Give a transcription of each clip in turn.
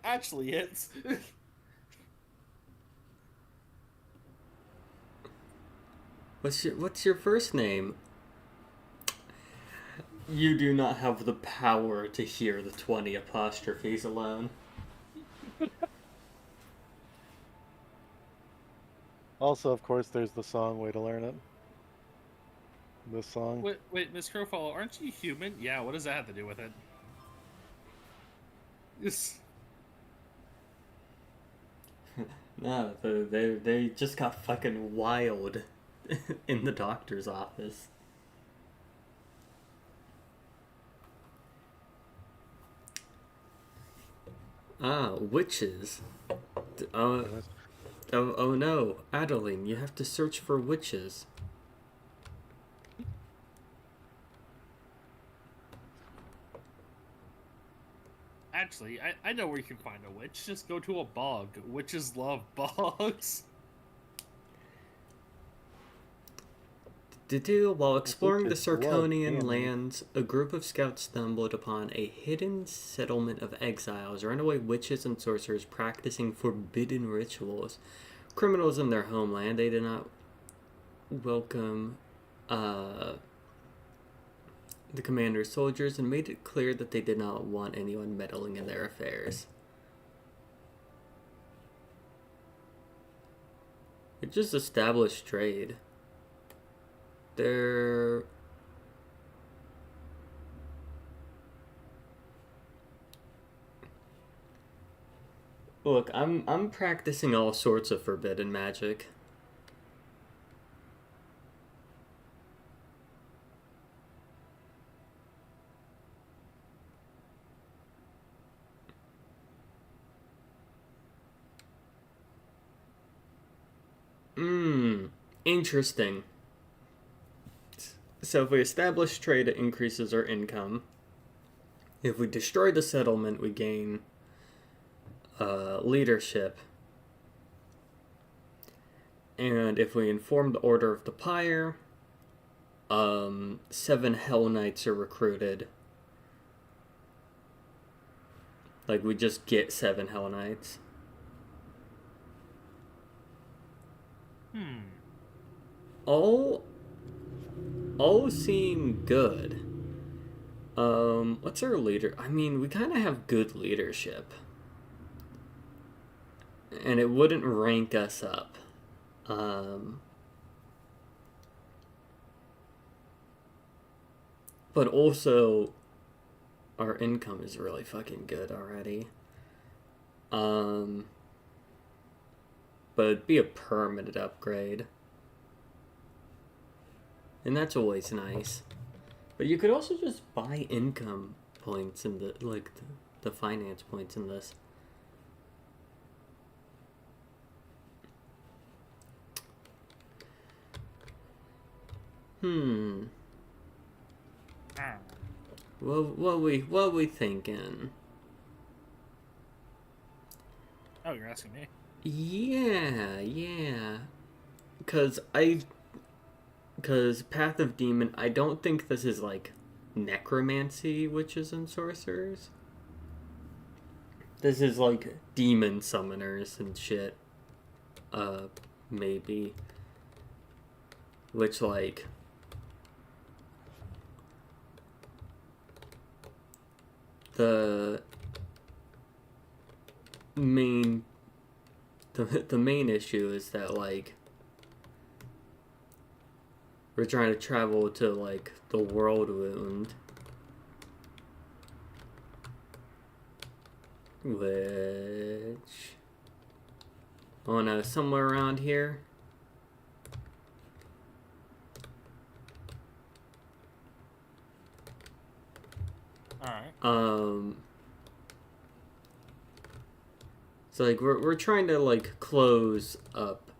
Actually, it's What's your first name? You do not have the power to hear the 20 apostrophes alone. Also, of course, there's the song "Way to Learn It." This song. wait, Miss Crowfall, aren't you human? Yeah, what does that have to do with it? Yes. No, they just got fucking wild in the doctor's office. Ah, witches. Uh, Yes. oh no, Adeline, you have to search for witches. Actually, I know where you can find a witch. Just go to a bog. Witches love bogs. While exploring the Witches love Sarkonian candy. lands, a group of scouts stumbled upon a hidden settlement of exiles, runaway witches and sorcerers practicing forbidden rituals. Criminals in their homeland, they did not welcome uh, the commander's soldiers and made it clear that they did not want anyone meddling in their affairs. It just established trade. They're Look, I'm practicing all sorts of forbidden magic. Interesting. So if we establish trade, it increases our income. If we destroy the settlement, we gain leadership. And if we inform the Order of the Pyre, 7 Hell Knights are recruited. Like, we just get 7 Hell Knights. All seem good. What's our leader? I mean, we kind of have good leadership. And it wouldn't rank us up. But also, our income is really fucking good already. But it'd be a permanent upgrade. And that's always nice. But you could also just buy income points in the finance points in this. What we thinking? Oh, you're asking me. Yeah. Cause Path of Demon, I don't think this is like necromancy, witches and sorcerers. This is like demon summoners and shit. Maybe. Which like the main the main issue is that like we're trying to travel to like the world wound, which somewhere around here. All right. So like we're trying to like close up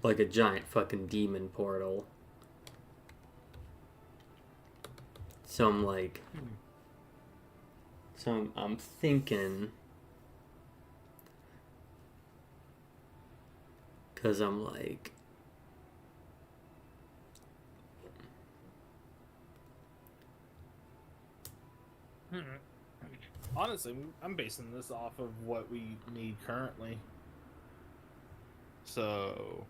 like a giant fucking demon portal. So I'm like, I'm thinking, cause I'm like, honestly, I'm basing this off of what we need currently. So,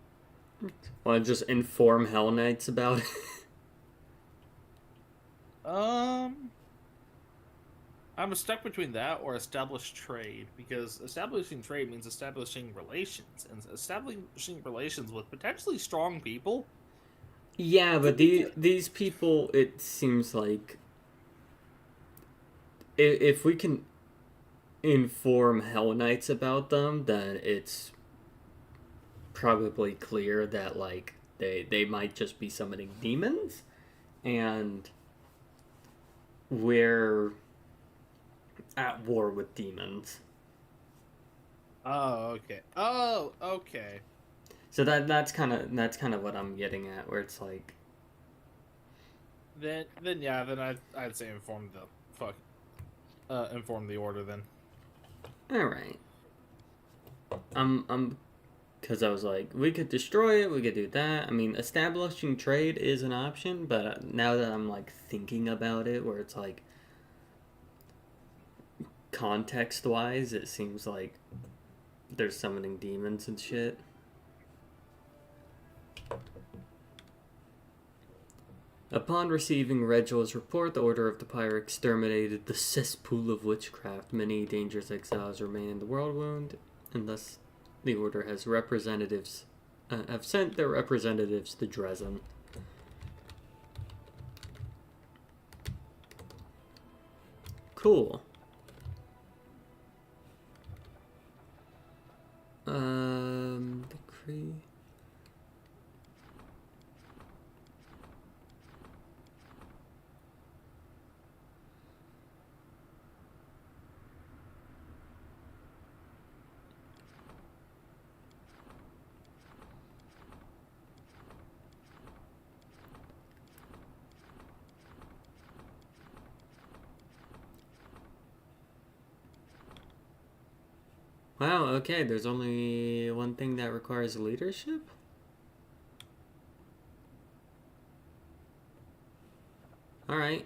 Want to just inform Hell Knights about it? um, I'm stuck between that or establish trade, because establishing trade means establishing relations, and establishing relations with potentially strong people. Yeah, but these people, it seems like if we can inform Hell Knights about them, then it's probably clear that like they might just be summoning demons, and we're at war with demons. Oh, okay. Oh, okay. So that's kind of what I'm getting at, where it's like, Then yeah, then I'd say inform the order then. all right, I'm because I was like, we could destroy it, we could do that. I mean, establishing trade is an option, but now that I'm like thinking about it, where it's like context wise, it seems like they're summoning demons and shit. Upon receiving Reginald's report, the Order of the Pyre exterminated the cesspool of witchcraft. Many dangerous exiles remain in the world wound, and thus the Order has representatives have sent their representatives to Dresden. Cool. Decree. Wow, okay, there's only one thing that requires leadership? Alright.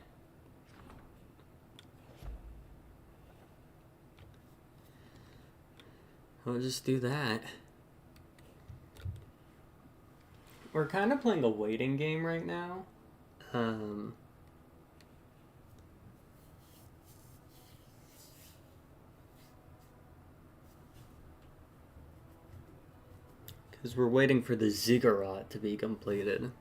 We'll just do that. We're kind of playing a waiting game right now. Because we're waiting for the ziggurat to be completed.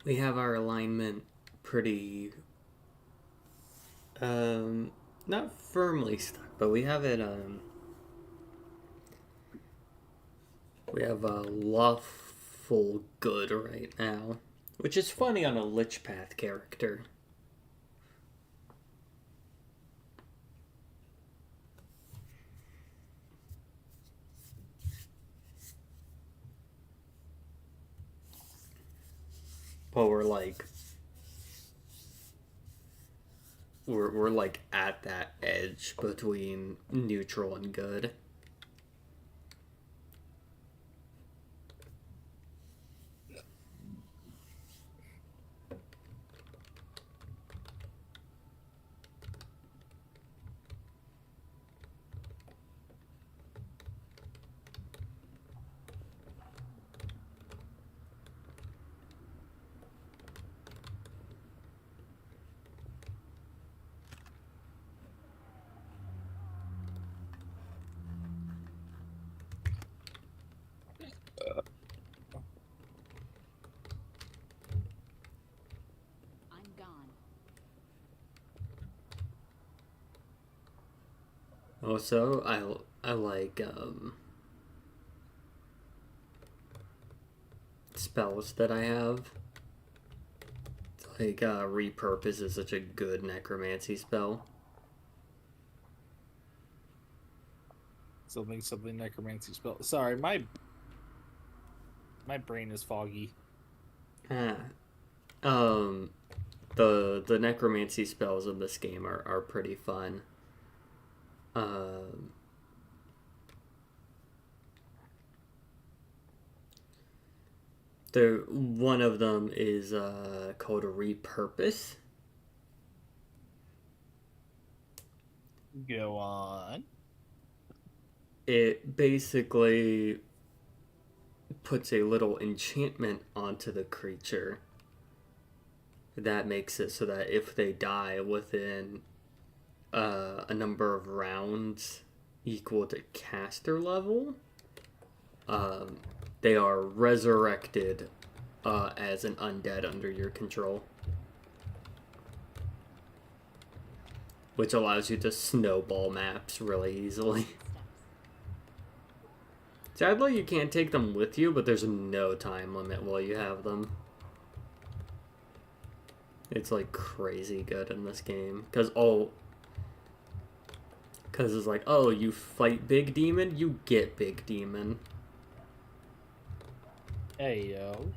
We have our alignment pretty, not firmly stuck, but we have it, we have a lawful good right now, which is funny on a Lich Path character. But we're like, we're like at that edge between neutral and good. I'm gone. Also, I like spells that I have. Like repurpose is such a good necromancy spell. Something necromancy spell. Sorry, my brain is foggy. Ah. The necromancy spells in this game are pretty fun. Um, one of them is called repurpose. Go on. It basically puts a little enchantment onto the creature that makes it so that if they die within a number of rounds equal to caster level, they are resurrected as an undead under your control, which allows you to snowball maps really easily. Sadly, you can't take them with you, but there's no time limit while you have them. It's like crazy good in this game. Because it's like, oh, you fight Big Demon, you get Big Demon. Hey, yo.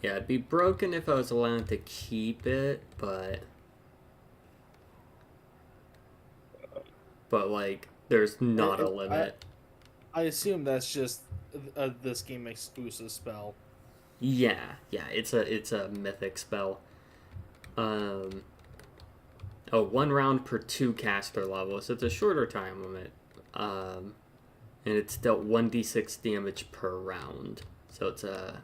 Yeah, it'd be broken if I was allowed to keep it, but like, there's not a limit. I assume that's just this game exclusive spell. Yeah, it's a mythic spell. Oh, 1 round per 2 caster levels, so it's a shorter time limit. And it's dealt 1d6 damage per round. So it's a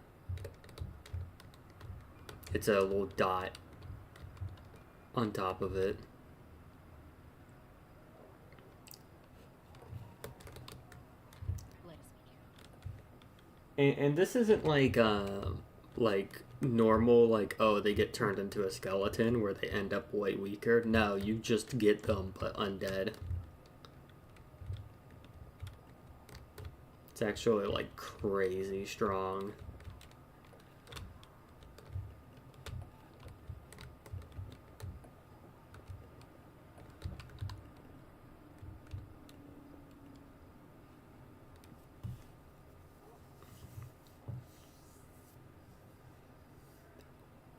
little dot on top of it. And this isn't like normal, like, oh, they get turned into a skeleton where they end up way weaker. No, you just get them, but undead. It's actually like crazy strong.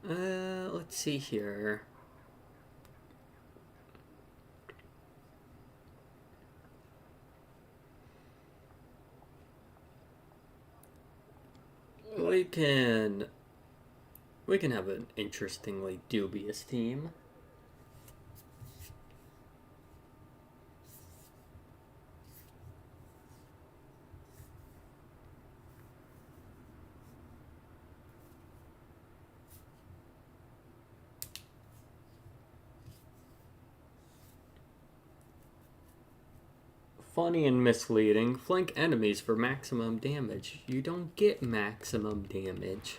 Let's see here. We can have an interestingly dubious team. Funny and misleading. Flank enemies for maximum damage. You don't get maximum damage.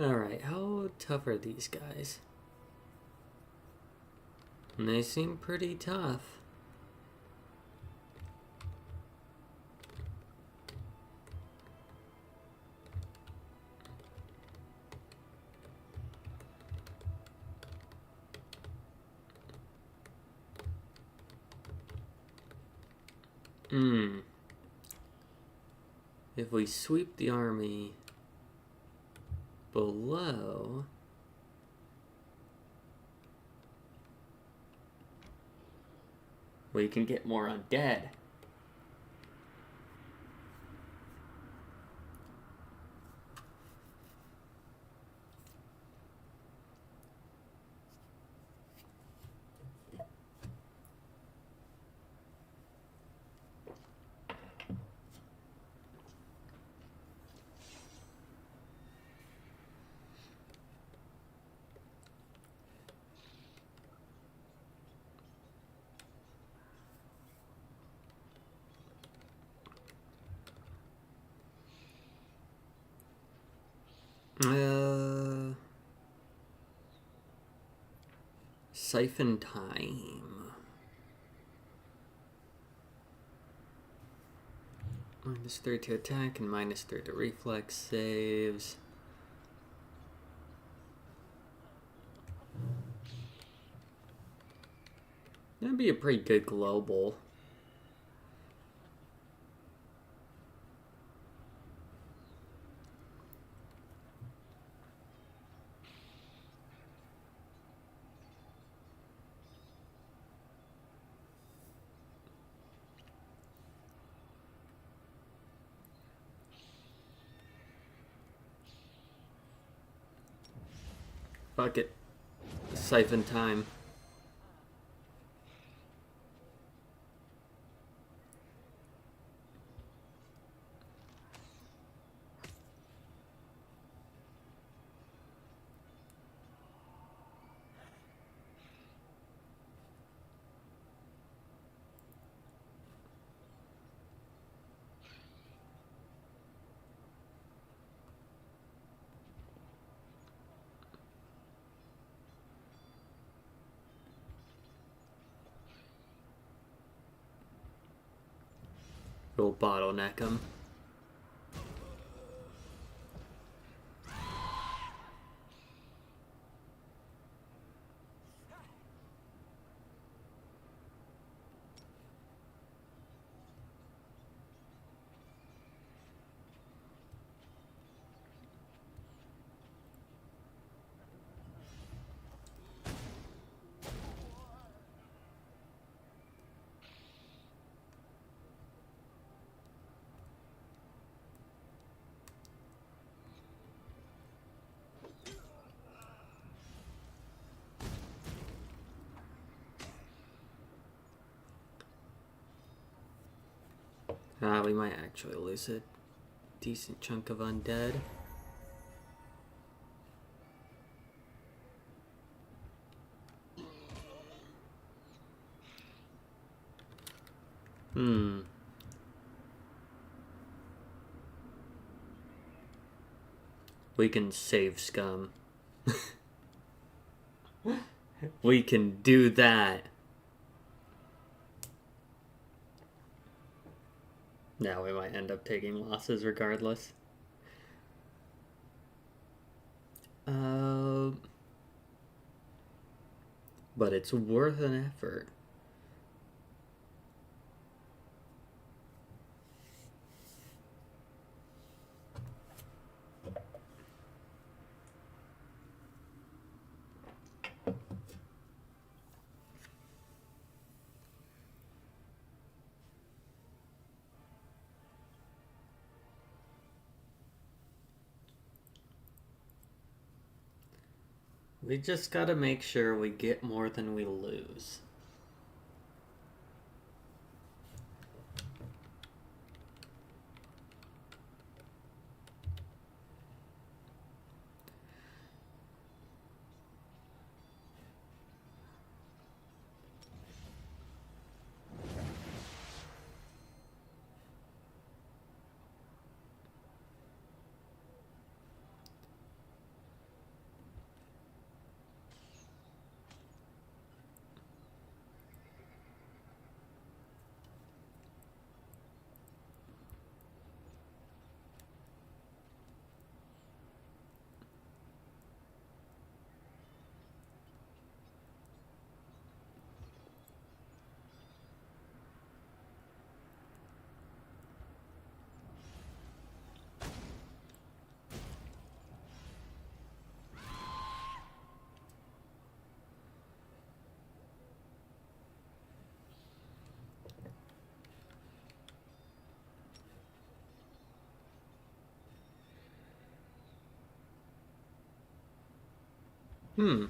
Alright, how tough are these guys? And they seem pretty tough. If we sweep the army below, we can get more undead. Siphon Time. -3 to attack and -3 to reflex saves. That'd be a pretty good global. Fuck it. Siphon Time. We'll bottleneck him. We might actually lose a decent chunk of undead. We can save scum. We can do that. Now we might end up taking losses regardless. But it's worth an effort. We just gotta make sure we get more than we lose. Hmm.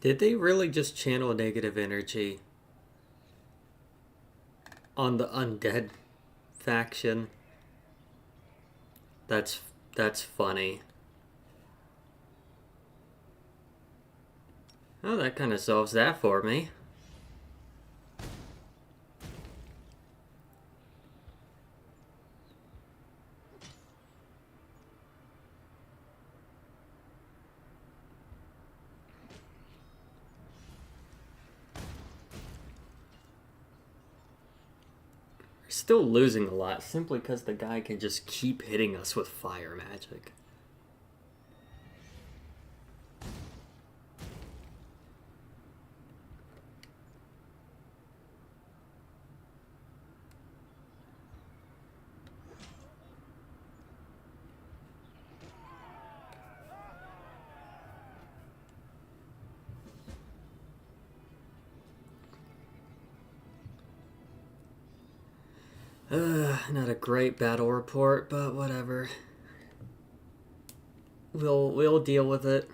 Did they really just channel negative energy on the undead faction? That's funny. Oh, that kind of solves that for me. We're still losing a lot simply because the guy can just keep hitting us with fire magic. Not a great battle report, but whatever. We'll deal with it.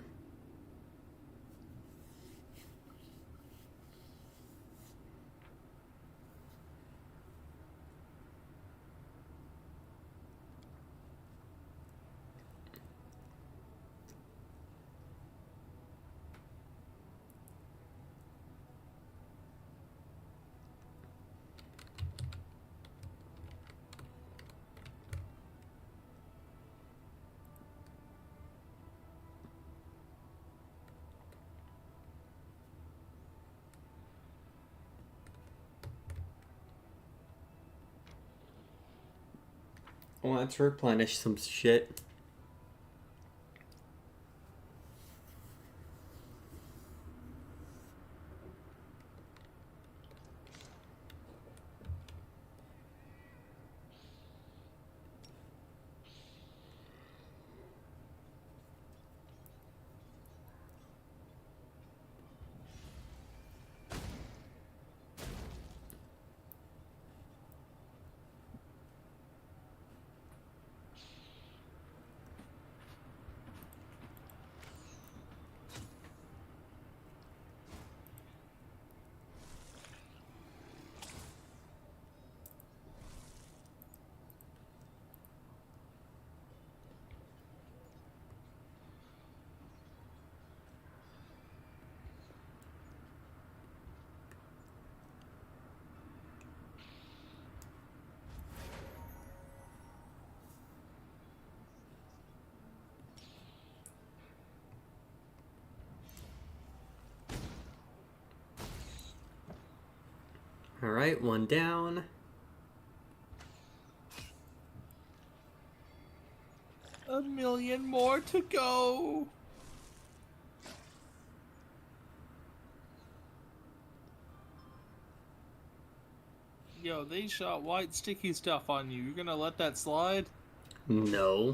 Let's replenish some shit. Alright, one down. A million more to go. Yo, they shot white sticky stuff on you. You're gonna let that slide? No.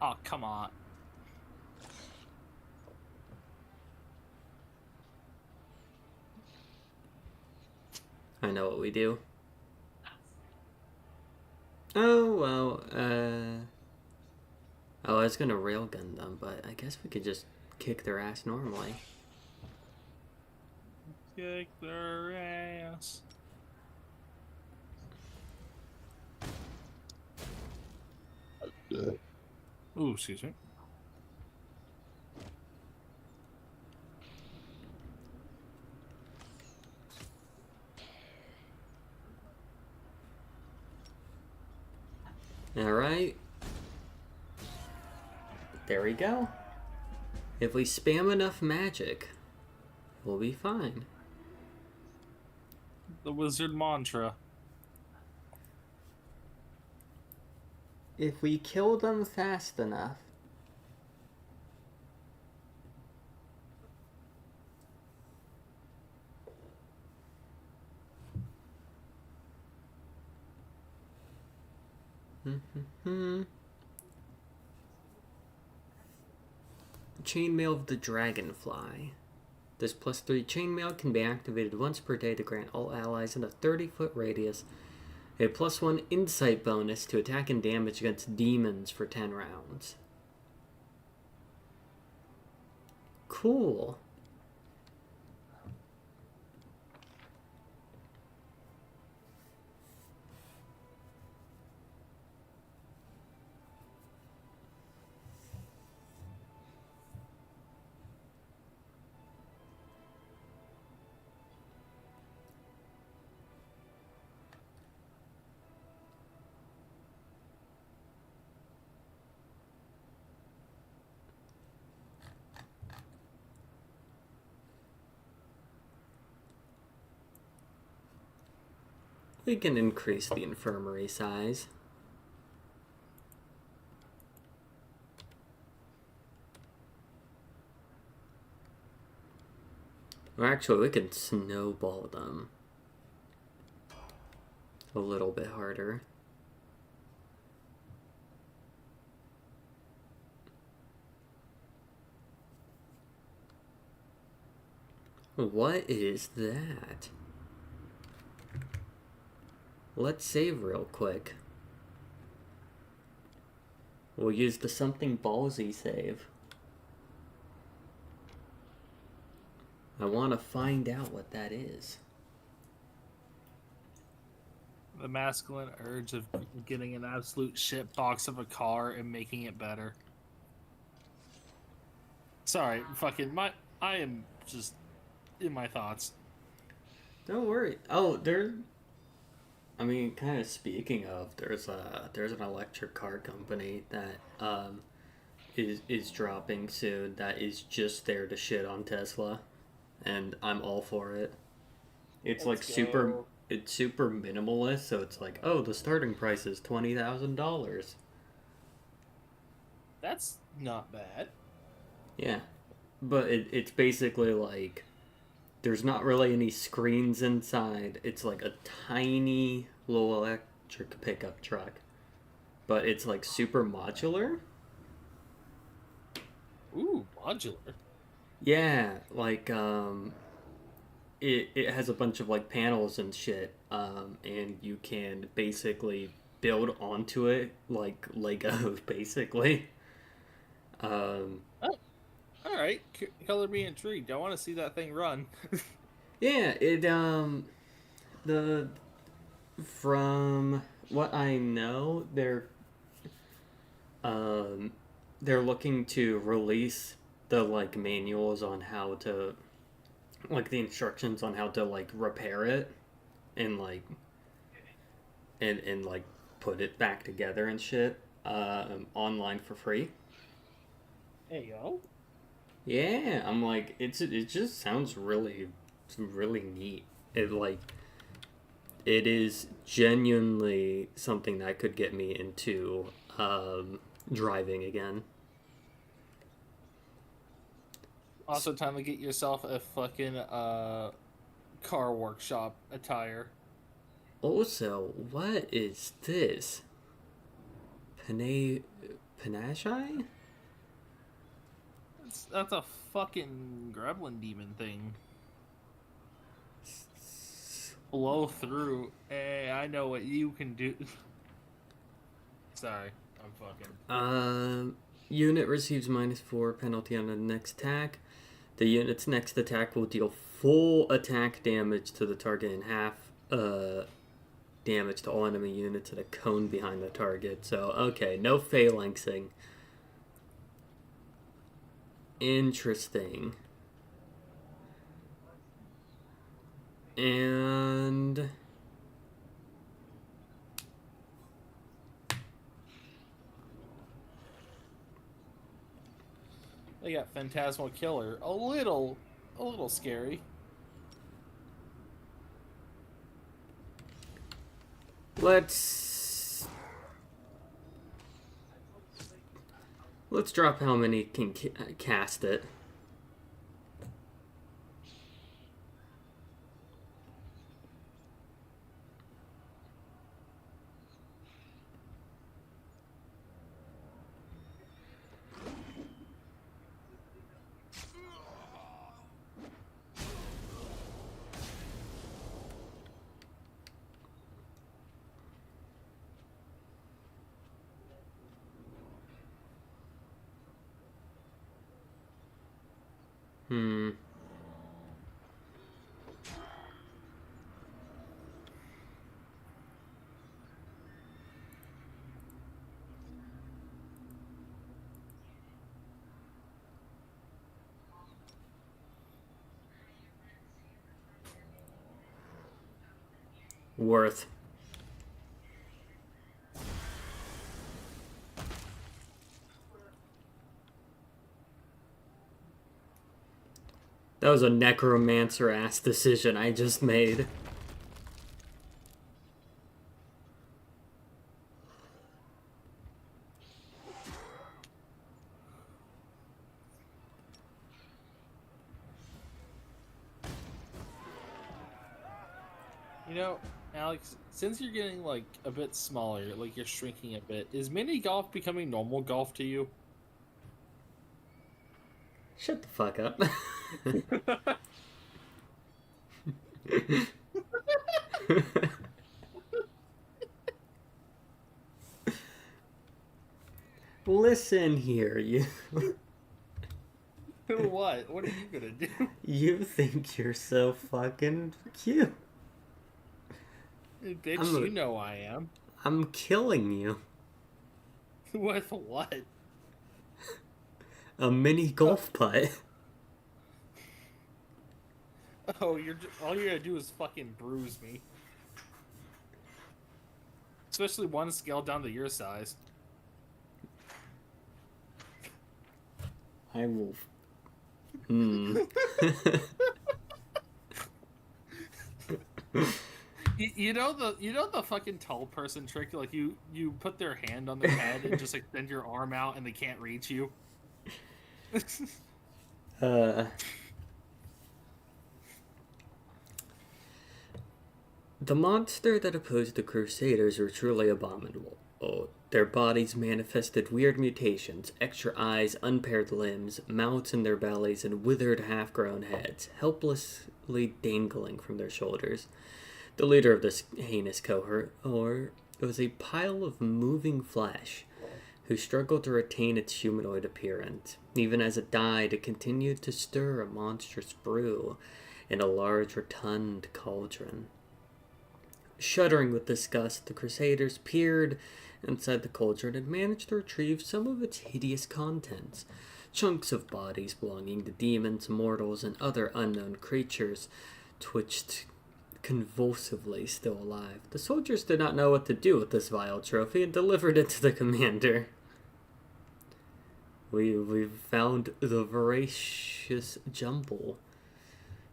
Oh, come on. I know what we do. Oh, well, oh, I was gonna railgun them, but I guess we could just kick their ass normally. Kick their ass. Ooh, excuse me. Alright. There we go. If we spam enough magic, we'll be fine. The wizard mantra. If we kill them fast enough. Chainmail of the Dragonfly. This +3 chainmail can be activated once per day to grant all allies in a 30-foot radius A +1 insight bonus to attack and damage against demons for 10 rounds. Cool. We can increase the infirmary size. Or actually, we can snowball them a little bit harder. What is that? Let's save real quick. We'll use the something ballsy save. I want to find out what that is. The masculine urge of getting an absolute shit box of a car and making it better. Sorry, fucking I am just in my thoughts. Don't worry. Oh, I mean, kind of speaking of, there's an electric car company that is dropping soon that is just there to shit on Tesla, and I'm all for it. It's like super minimalist, so it's like, oh, the starting price is $20,000. That's not bad. Yeah, but it's basically like there's not really any screens inside. It's like a tiny little electric pickup truck, but it's like super modular. Ooh, modular. Yeah, like it has a bunch of like panels and shit, and you can basically build onto it like Lego, basically. Oh, all right. Color me intrigued. I want to see that thing run. Yeah, the from what I know, they're looking to release the like manuals on how to, like the instructions on how to like repair it and like and like put it back together and shit online for free. Hey yo. Yeah, I'm like it just sounds really neat. It is genuinely something that could get me into driving again. Also, time to get yourself a fucking car workshop attire. Also, what is this? Panagi? That's a fucking gremlin demon thing. Blow through. Hey, I know what you can do. Sorry, I'm fucking. Unit receives -4 penalty on the next attack. The unit's next attack will deal full attack damage to the target and half damage to all enemy units at a cone behind the target. So, okay, no phalanxing. Interesting. And They got Phantasmal Killer. A little scary. let's drop how many can cast it. Hmm. Worth. That was a necromancer ass decision I just made. You know, Alex, since you're getting like a bit smaller, like you're shrinking a bit, is mini golf becoming normal golf to you? Shut the fuck up. Listen here, you. What? What are you gonna do? You think you're so fucking cute. Bitch, you know I am. I'm killing you. With what? A mini golf putt. Oh, all you're gonna do is fucking bruise me. Especially one scale down to your size. I will. Hmm. You know the fucking tall person trick, like you put their hand on their head and just extend your arm out and they can't reach you. The monster that opposed the Crusaders were truly abominable. Oh, their bodies manifested weird mutations, extra eyes, unpaired limbs, mouths in their bellies, and withered half-grown heads, helplessly dangling from their shoulders. The leader of this heinous cohort, or it was a pile of moving flesh, who struggled to retain its humanoid appearance. Even as it died, it continued to stir a monstrous brew in a large rotund cauldron. Shuddering with disgust, the Crusaders peered inside the cauldron and managed to retrieve some of its hideous contents. Chunks of bodies belonging to demons, mortals, and other unknown creatures twitched convulsively, still alive. The soldiers did not know what to do with this vile trophy and delivered it to the commander. We've found the voracious jumble.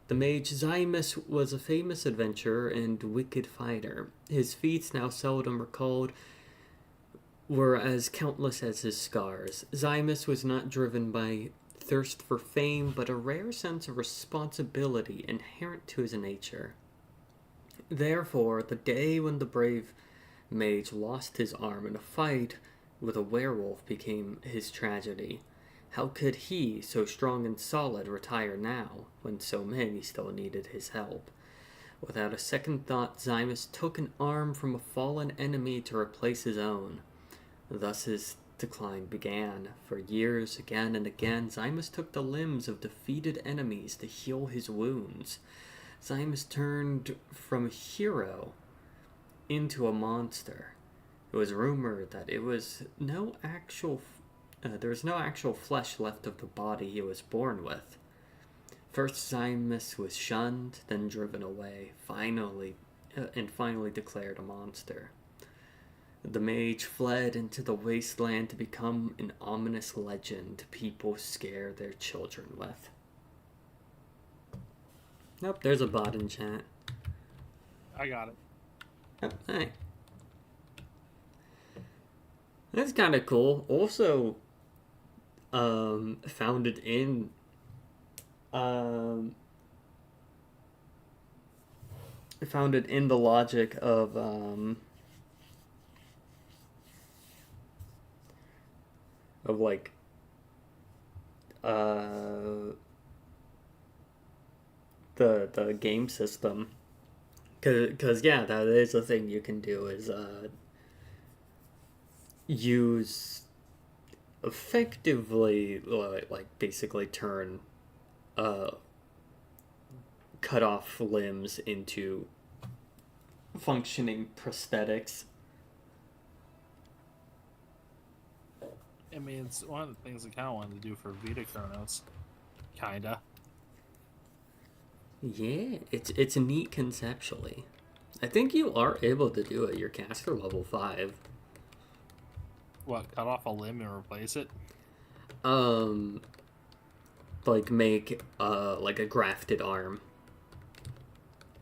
The mage Zymus was a famous adventurer and wicked fighter. His feats, now seldom recalled, were as countless as his scars. Zymus was not driven by thirst for fame, but a rare sense of responsibility inherent to his nature. Therefore, the day when the brave mage lost his arm in a fight with a werewolf became his tragedy. How could he, so strong and solid, retire now, when so many still needed his help? Without a second thought, Zymus took an arm from a fallen enemy to replace his own. Thus his decline began. For years, again and again, Zymus took the limbs of defeated enemies to heal his wounds. Zymus turned from a hero into a monster. It was rumored that there was no actual flesh left of the body he was born with. First, Zymus was shunned, then driven away, finally declared a monster. The mage fled into the wasteland to become an ominous legend people scare their children with. Nope, there's a bot in chat. I got it. Oh, hey. That's kind of cool. Also, founded in the logic of like the game system, because yeah, that is a thing you can do, is use effectively, like basically turn uh, cut off limbs into functioning prosthetics. I mean, it's one of the things I kind of wanted to do for Vita Chronos. Kinda. Yeah, it's neat conceptually. I think you are able to do it. You're caster level 5. What, cut off a limb and replace it? Like make like a grafted arm.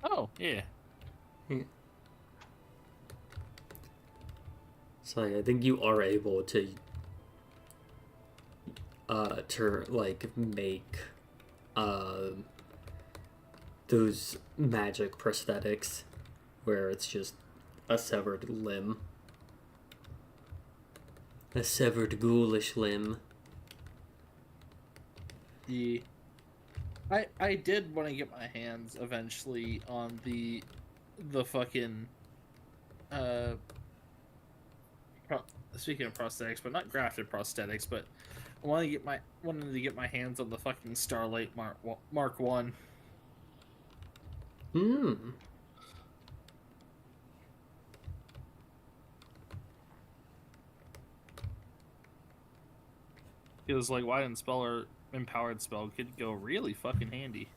Oh, yeah. So I think you are able to like make those magic prosthetics where it's just a severed limb. A severed ghoulish limb. Yeah. I did want to get my hands eventually on the fucking speaking of prosthetics, but not grafted prosthetics, but I wanted to get my hands on the fucking Starlight Mark 1. Hmm. Because like Widened Spell or Empowered Spell could go really fucking handy.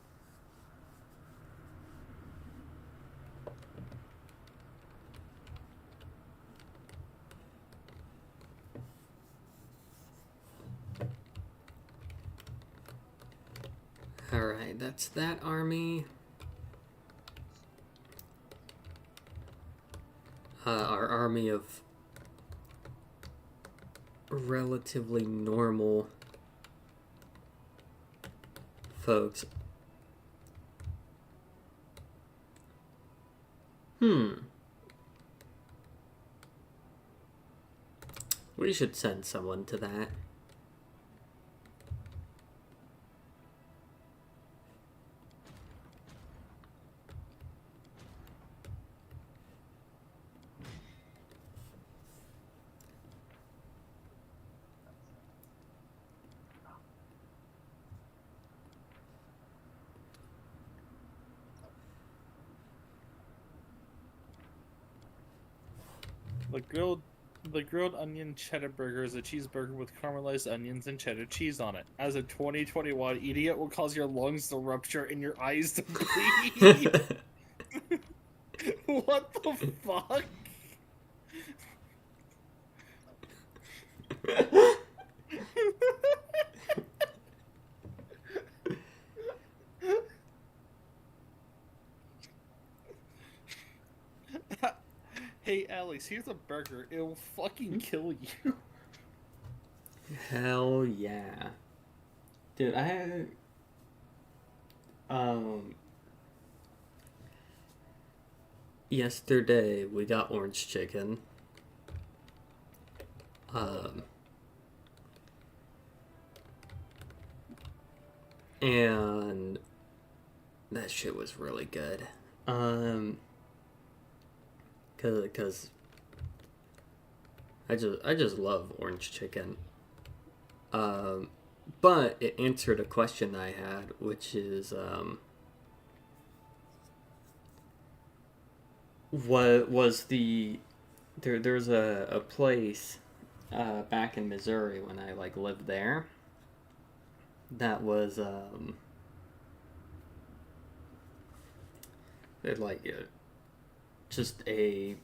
Alright, that's that army. Our army of relatively normal folks. We should send someone to that. The grilled onion cheddar burger is a cheeseburger with caramelized onions and cheddar cheese on it. As a 2021, eating it will cause your lungs to rupture and your eyes to bleed. What the fuck? Hey Alex, here's a burger. It'll fucking kill you. Hell yeah. Dude, I had yesterday we got orange chicken. And that shit was really good. Cause I just love orange chicken. But it answered a question I had, which is what was there's a place back in Missouri when I like lived there that was it like just a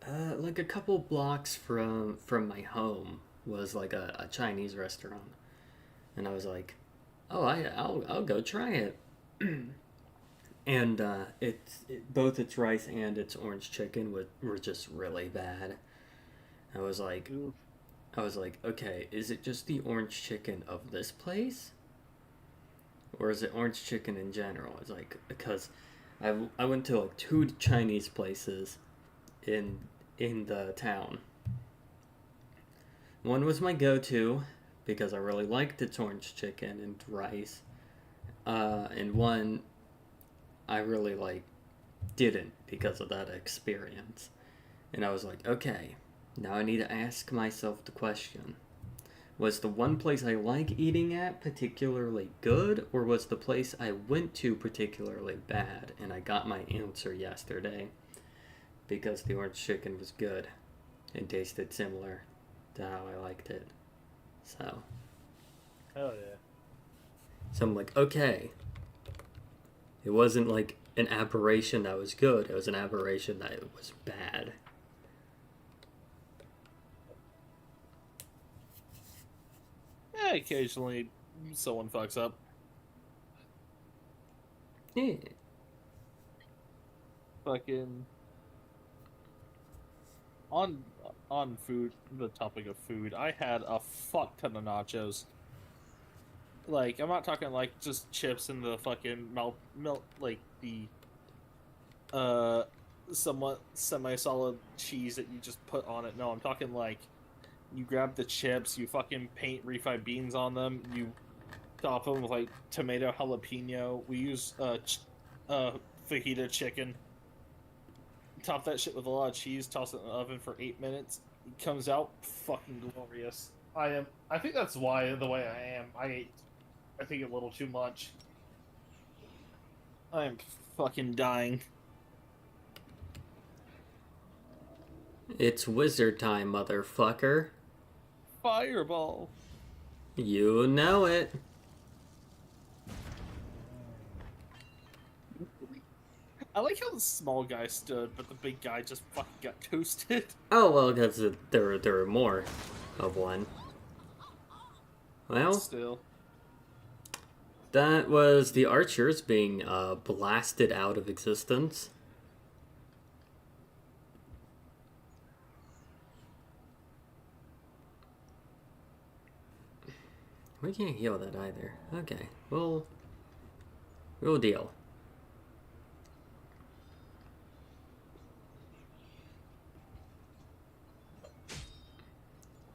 like a couple blocks from my home was like a Chinese restaurant, and I was like, oh, I'll go try it. And both its rice and its orange chicken were just really bad. I was like, okay, is it just the orange chicken of this place, or is it orange chicken in general? It's like, because I went to like 2 Chinese places in the town. One was my go-to because I really liked its orange chicken and rice, and one I really didn't because of that experience. And I was like, okay, now I need to ask myself the question: Was the one place I like eating at particularly good, or was the place I went to particularly bad? And I got my answer yesterday because the orange chicken was good and tasted similar to how I liked it. So Hell yeah. I'm like, okay. It wasn't like an aberration that was good, it was an aberration that it was bad. Yeah, occasionally someone fucks up. Yeah. Fucking on food, the topic of food, I had a fuck ton of nachos. Like, I'm not talking like just chips and the fucking melt like the somewhat semi-solid cheese that you just put on it. No, I'm talking like you grab the chips, you fucking paint refried beans on them, you top them with like tomato jalapeno. We use fajita chicken. Top that shit with a lot of cheese, toss it in the oven for 8 minutes. It comes out fucking glorious. I think that's why the way I am. I think a little too much. I am fucking dying. It's wizard time, motherfucker. Fireball. You know it. I like how the small guy stood, but the big guy just fucking got toasted. Oh, well, because there were more of one. Well, Still. that was the archers being blasted out of existence. We can't heal that either. Okay, we'll deal.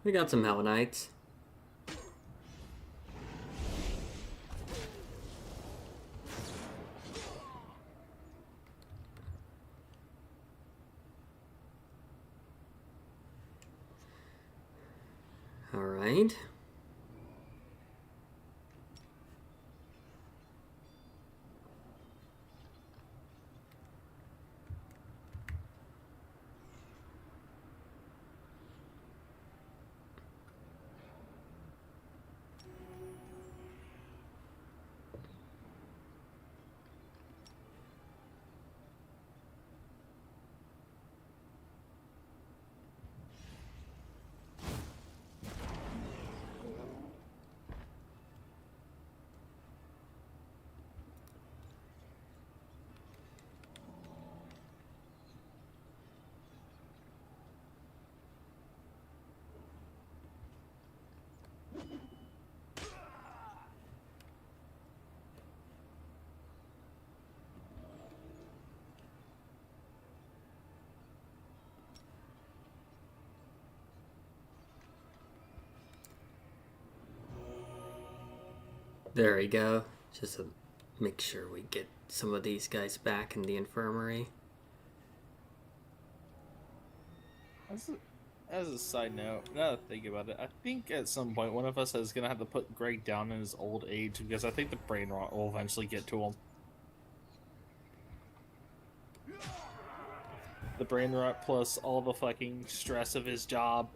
We got some Hell Knights. All right. There we go. Just to make sure we get some of these guys back in the infirmary. As a side note, now that I think about it, I think at some point one of us is gonna have to put Greg down in his old age because I think the brain rot will eventually get to him. The brain rot plus all the fucking stress of his job.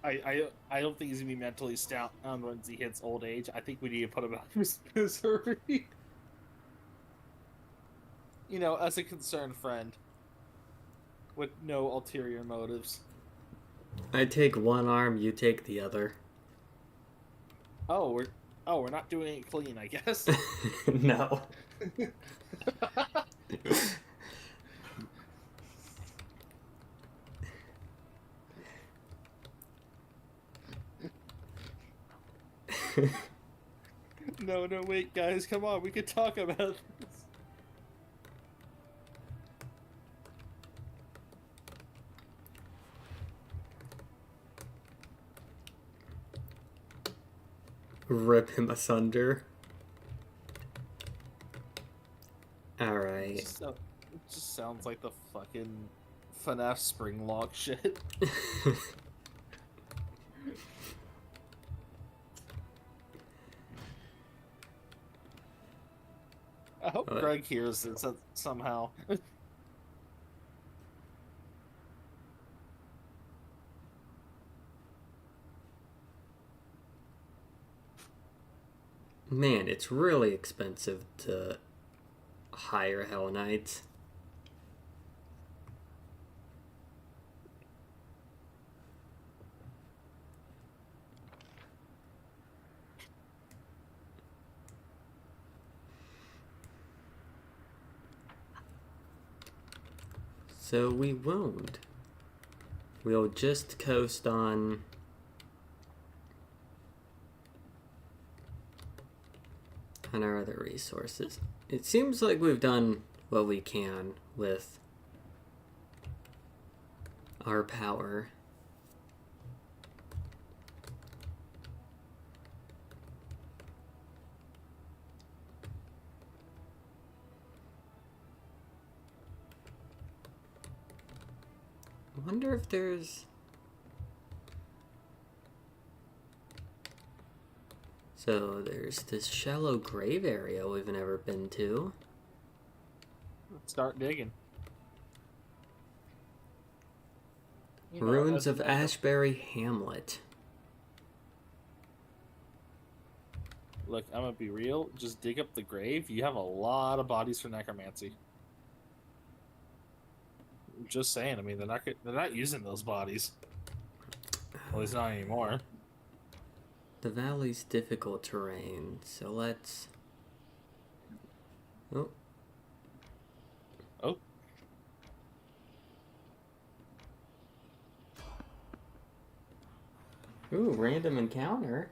I don't think he's gonna be mentally stout once he hits old age. I think we need to put him out of his misery. You know, as a concerned friend. With no ulterior motives. I take one arm, you take the other. Oh, we're not doing it clean, I guess. No. No, wait, guys, come on, we can talk about this. Rip him asunder. Alright. It just sounds like the fucking FNAF spring lock shit. I hope What? Greg hears this somehow. Man, it's really expensive to hire Hell Knights. So we won't. We'll just coast on our other resources. It seems like we've done what we can with our power. I wonder if there's... So there's this shallow grave area we've never been to. Let's start digging. Ruins of Ashbury Hamlet. Look, I'm gonna be real. Just dig up the grave. You have a lot of bodies for necromancy. I'm just saying. I mean, they're not using those bodies. At least not anymore. The valley's difficult terrain, so let's... Oh. Oh. Ooh, random encounter.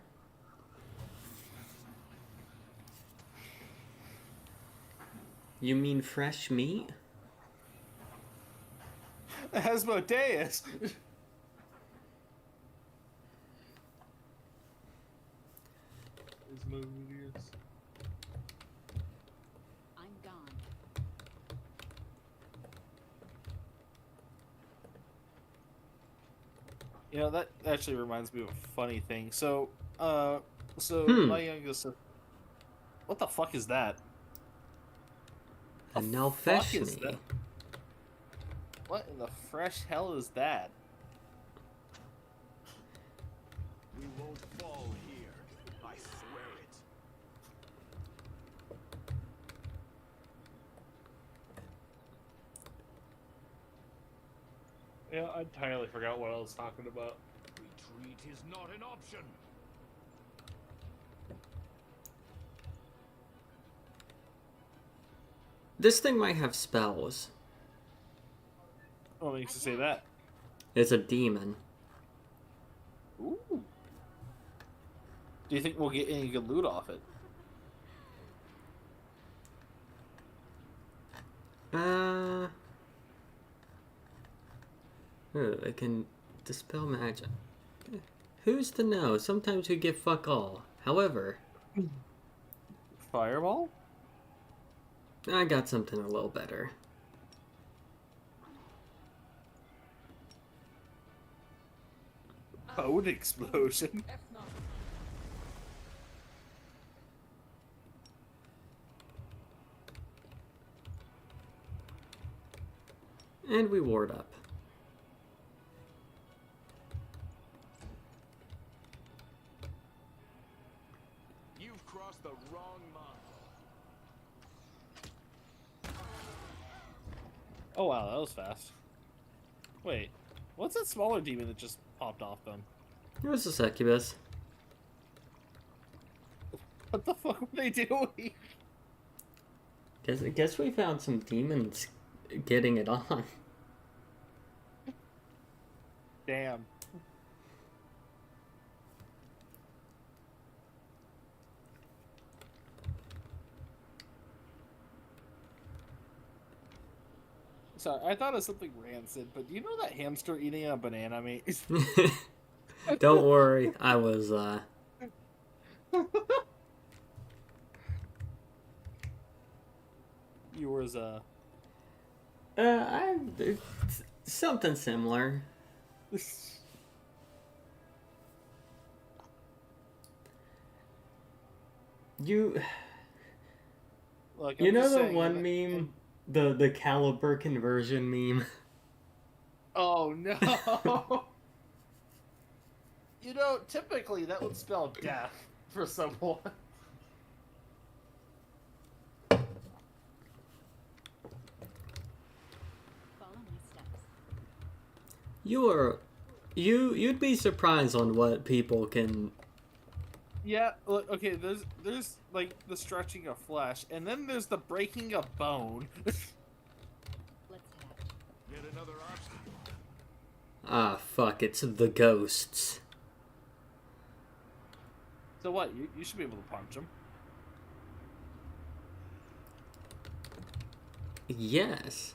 You mean fresh meat? Asmodeus! I'm gone. You know, that actually reminds me of a funny thing. So my youngest said, what the fuck is that? And The now fuck fetch is me. that? What in the fresh hell is that? We won't fall here. I swear it. Yeah, I entirely forgot what I was talking about. Retreat is not an option. This thing might have spells. What makes you say that? It's a demon. Ooh. Do you think we'll get any good loot off it? Ooh, it can dispel magic. Who's to know? Sometimes we get fuck all. However, Fireball? I got something a little better. Code explosion. And we ward up. You've crossed the wrong mark. Oh wow, that was fast. Wait, what's that smaller demon that just popped off then? It was a succubus. What the fuck were they doing? Guess we found some demons getting it on. Damn. Sorry, I thought of something rancid, but do you know that hamster eating a banana meat? Don't worry, I was You was something similar. Look, You I'm know just the saying. one meme, the caliber conversion meme. Oh no! You know, typically that would spell death for someone. Follow my steps. You'd be surprised on what people can. Yeah, look, okay, there's like the stretching of flesh, and then there's the breaking of bone. Let's head out. Yet another obstacle. Ah, fuck! It's the ghosts. So what? You should be able to punch them. Yes.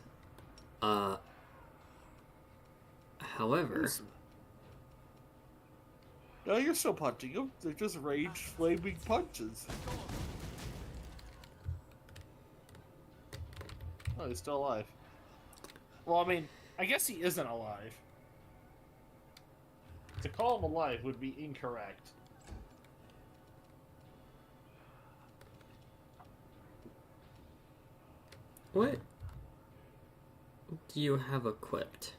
However, No, you're still punching them. They're just rage flaming punches. Oh, he's still alive. Well, I mean, I guess he isn't alive. To call him alive would be incorrect. what do you have equipped?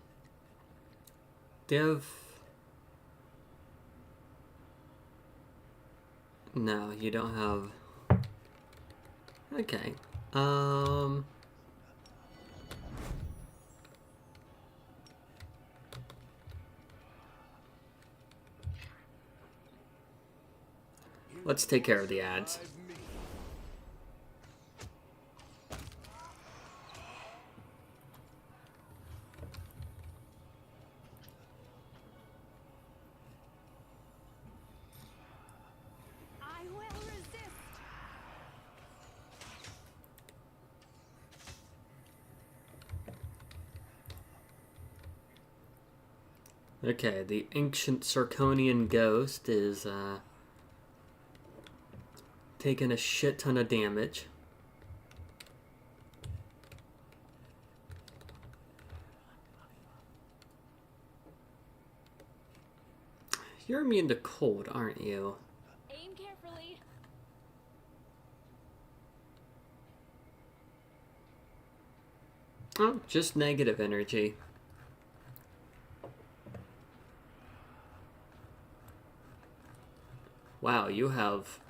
Div. No, you don't have. Okay. Let's take care of the ads. Drive me. I will resist. Okay, the ancient Sarkonian ghost is taking a shit ton of damage. You're immune to cold, aren't you? Aim carefully. Oh, just negative energy. Wow, you have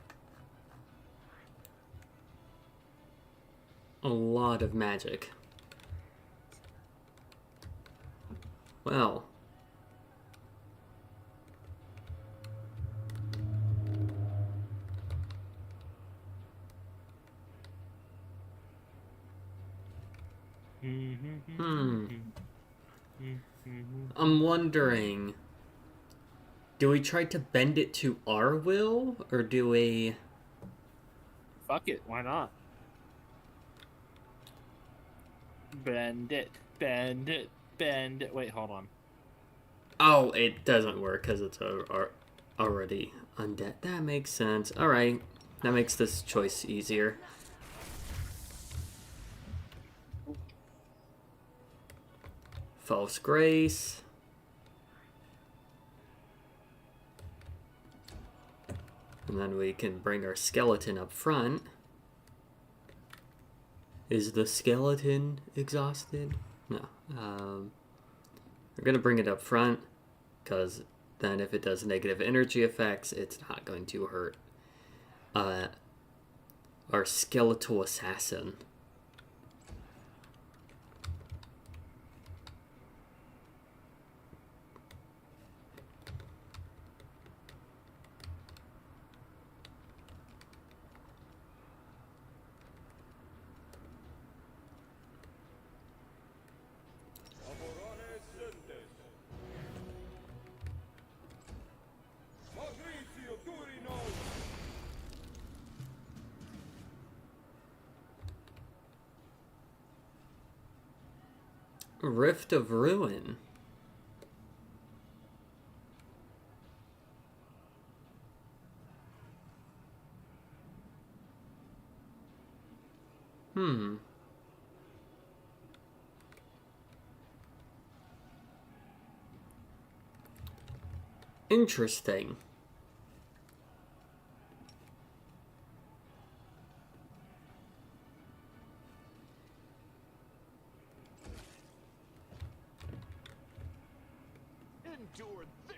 a lot of magic. Well. I'm wondering, do we try to bend it to our will, or do we... Fuck it, why not? Bend it, bend it, bend it. Wait, hold on. Oh, it doesn't work because it's already undead. That makes sense. Alright, that makes this choice easier. False Grace. And then we can bring our skeleton up front. Is the skeleton exhausted? No. We're going to bring it up front, because then if it does negative energy effects, it's not going to hurt our skeletal assassin. Rift of Ruin. Interesting. endure this.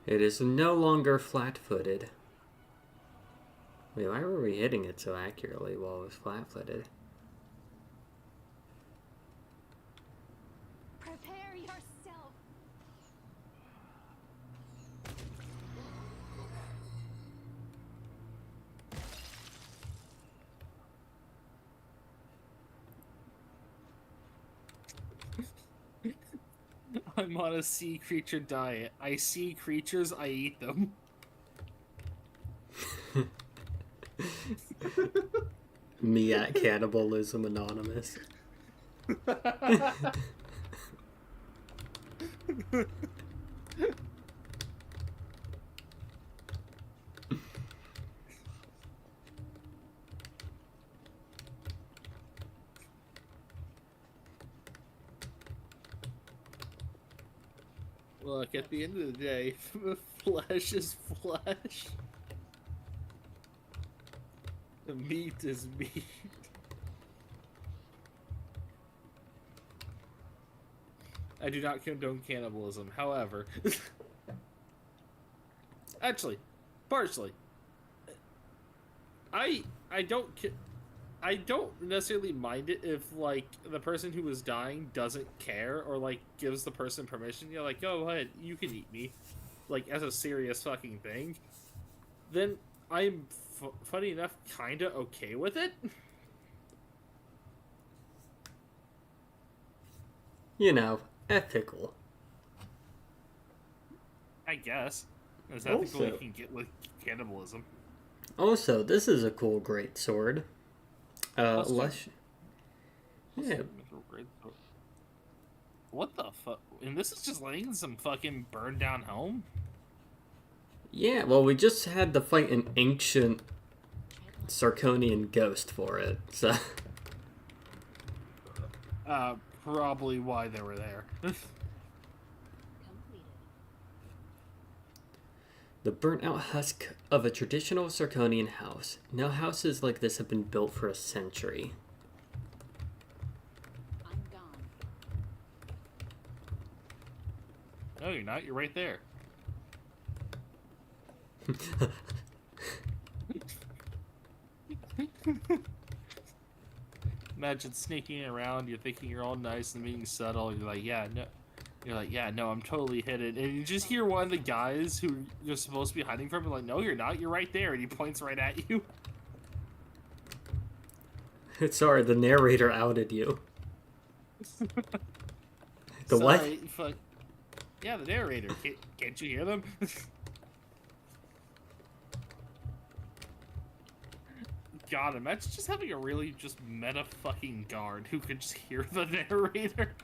It is no longer flat-footed. Wait, why were we hitting it so accurately while it was flat-footed? Prepare yourself. I'm on a sea creature diet. I see creatures, I eat them. Me at Cannibalism Anonymous. Look, at the end of the day, flesh is flesh. The meat is meat. I do not condone cannibalism. However, actually, partially, I don't I don't necessarily mind it if like the person who is dying doesn't care or like gives the person permission. You're like, go ahead, you can eat me, like as a serious fucking thing. Then I'm funny enough kind of okay with it. You know, ethical. I guess as ethical you Also- can get with cannibalism. Also, this is a cool great sword. Plus two. Less... Yeah, What the fuck? And this is just laying some fucking burned down home? yeah, well, we just had to fight an ancient Sarkonian ghost for it, so... Probably why they were there. Completed. The burnt-out husk of a traditional Sarkonian house. No houses like this have been built for a century. I'm gone. No, you're not. You're right there. Imagine sneaking around. You're thinking you're all nice and being subtle. You're like, yeah, no. You're like, yeah, no, I'm totally hidden. And you just hear one of the guys who you're supposed to be hiding from. You're like, no, you're not. You're right there. And he points right at you. Sorry, the narrator outed you. The what? Sorry, fuck. Yeah, the narrator. Can't you hear them? God, imagine just having a really just meta fucking guard who could just hear the narrator.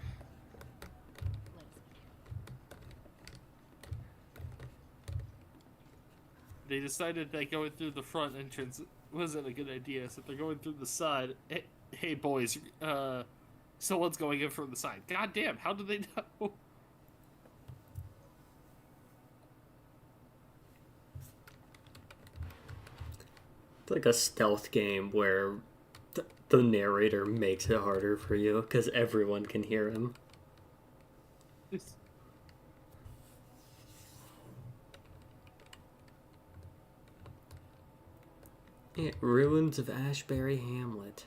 Let us They decided that going through the front entrance wasn't a good idea, so they're going through the side. Hey boys, someone's going in from the side. God damn, how did they know? It's like a stealth game where the narrator makes it harder for you because everyone can hear him. Yeah, Ruins of Ashbury Hamlet.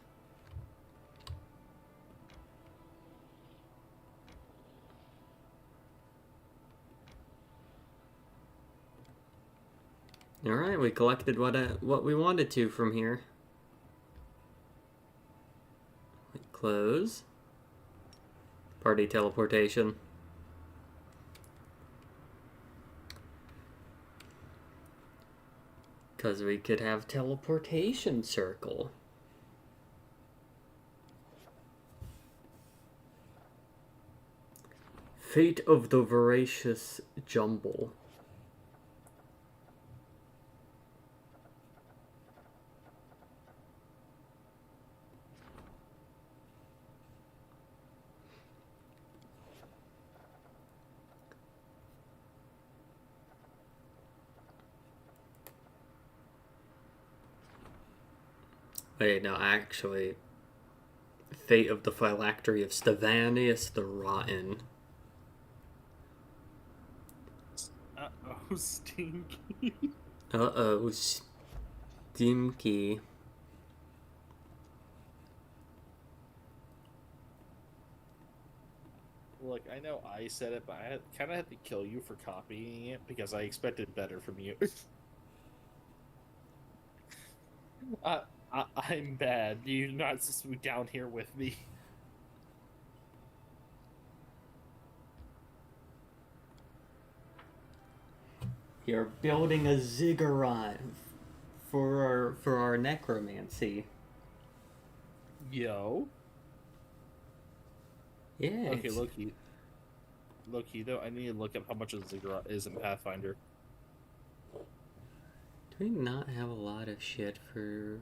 Alright, we collected what we wanted to from here. Close. Party teleportation. Because we could have teleportation circle. Fate of the Voracious Jumble. Wait, no, actually, Fate of the Phylactery of Stevanius the Rotten. Uh-oh, stinky. Uh-oh, Stimky. Look, I know I said it, but I kind of had to kill you for copying it because I expected better from you. I, I'm bad. You're not supposed to be down here with me. You're building a ziggurat for our necromancy. Yo. Yeah. Okay, Loki. Loki, though, I need to look up how much a ziggurat is in Pathfinder. Do we not have a lot of shit for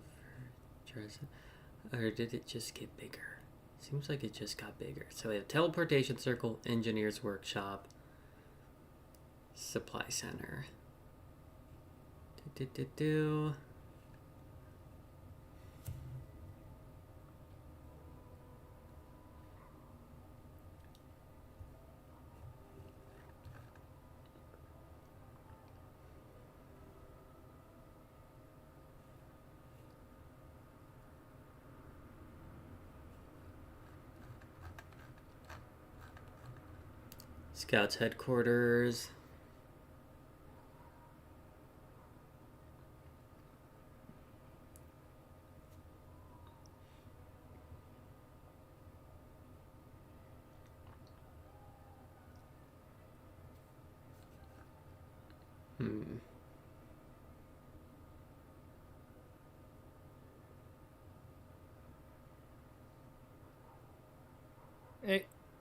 Dresden? Or did it just get bigger? Seems like it just got bigger. So we have teleportation circle, engineer's workshop, supply center. Do. Scouts headquarters.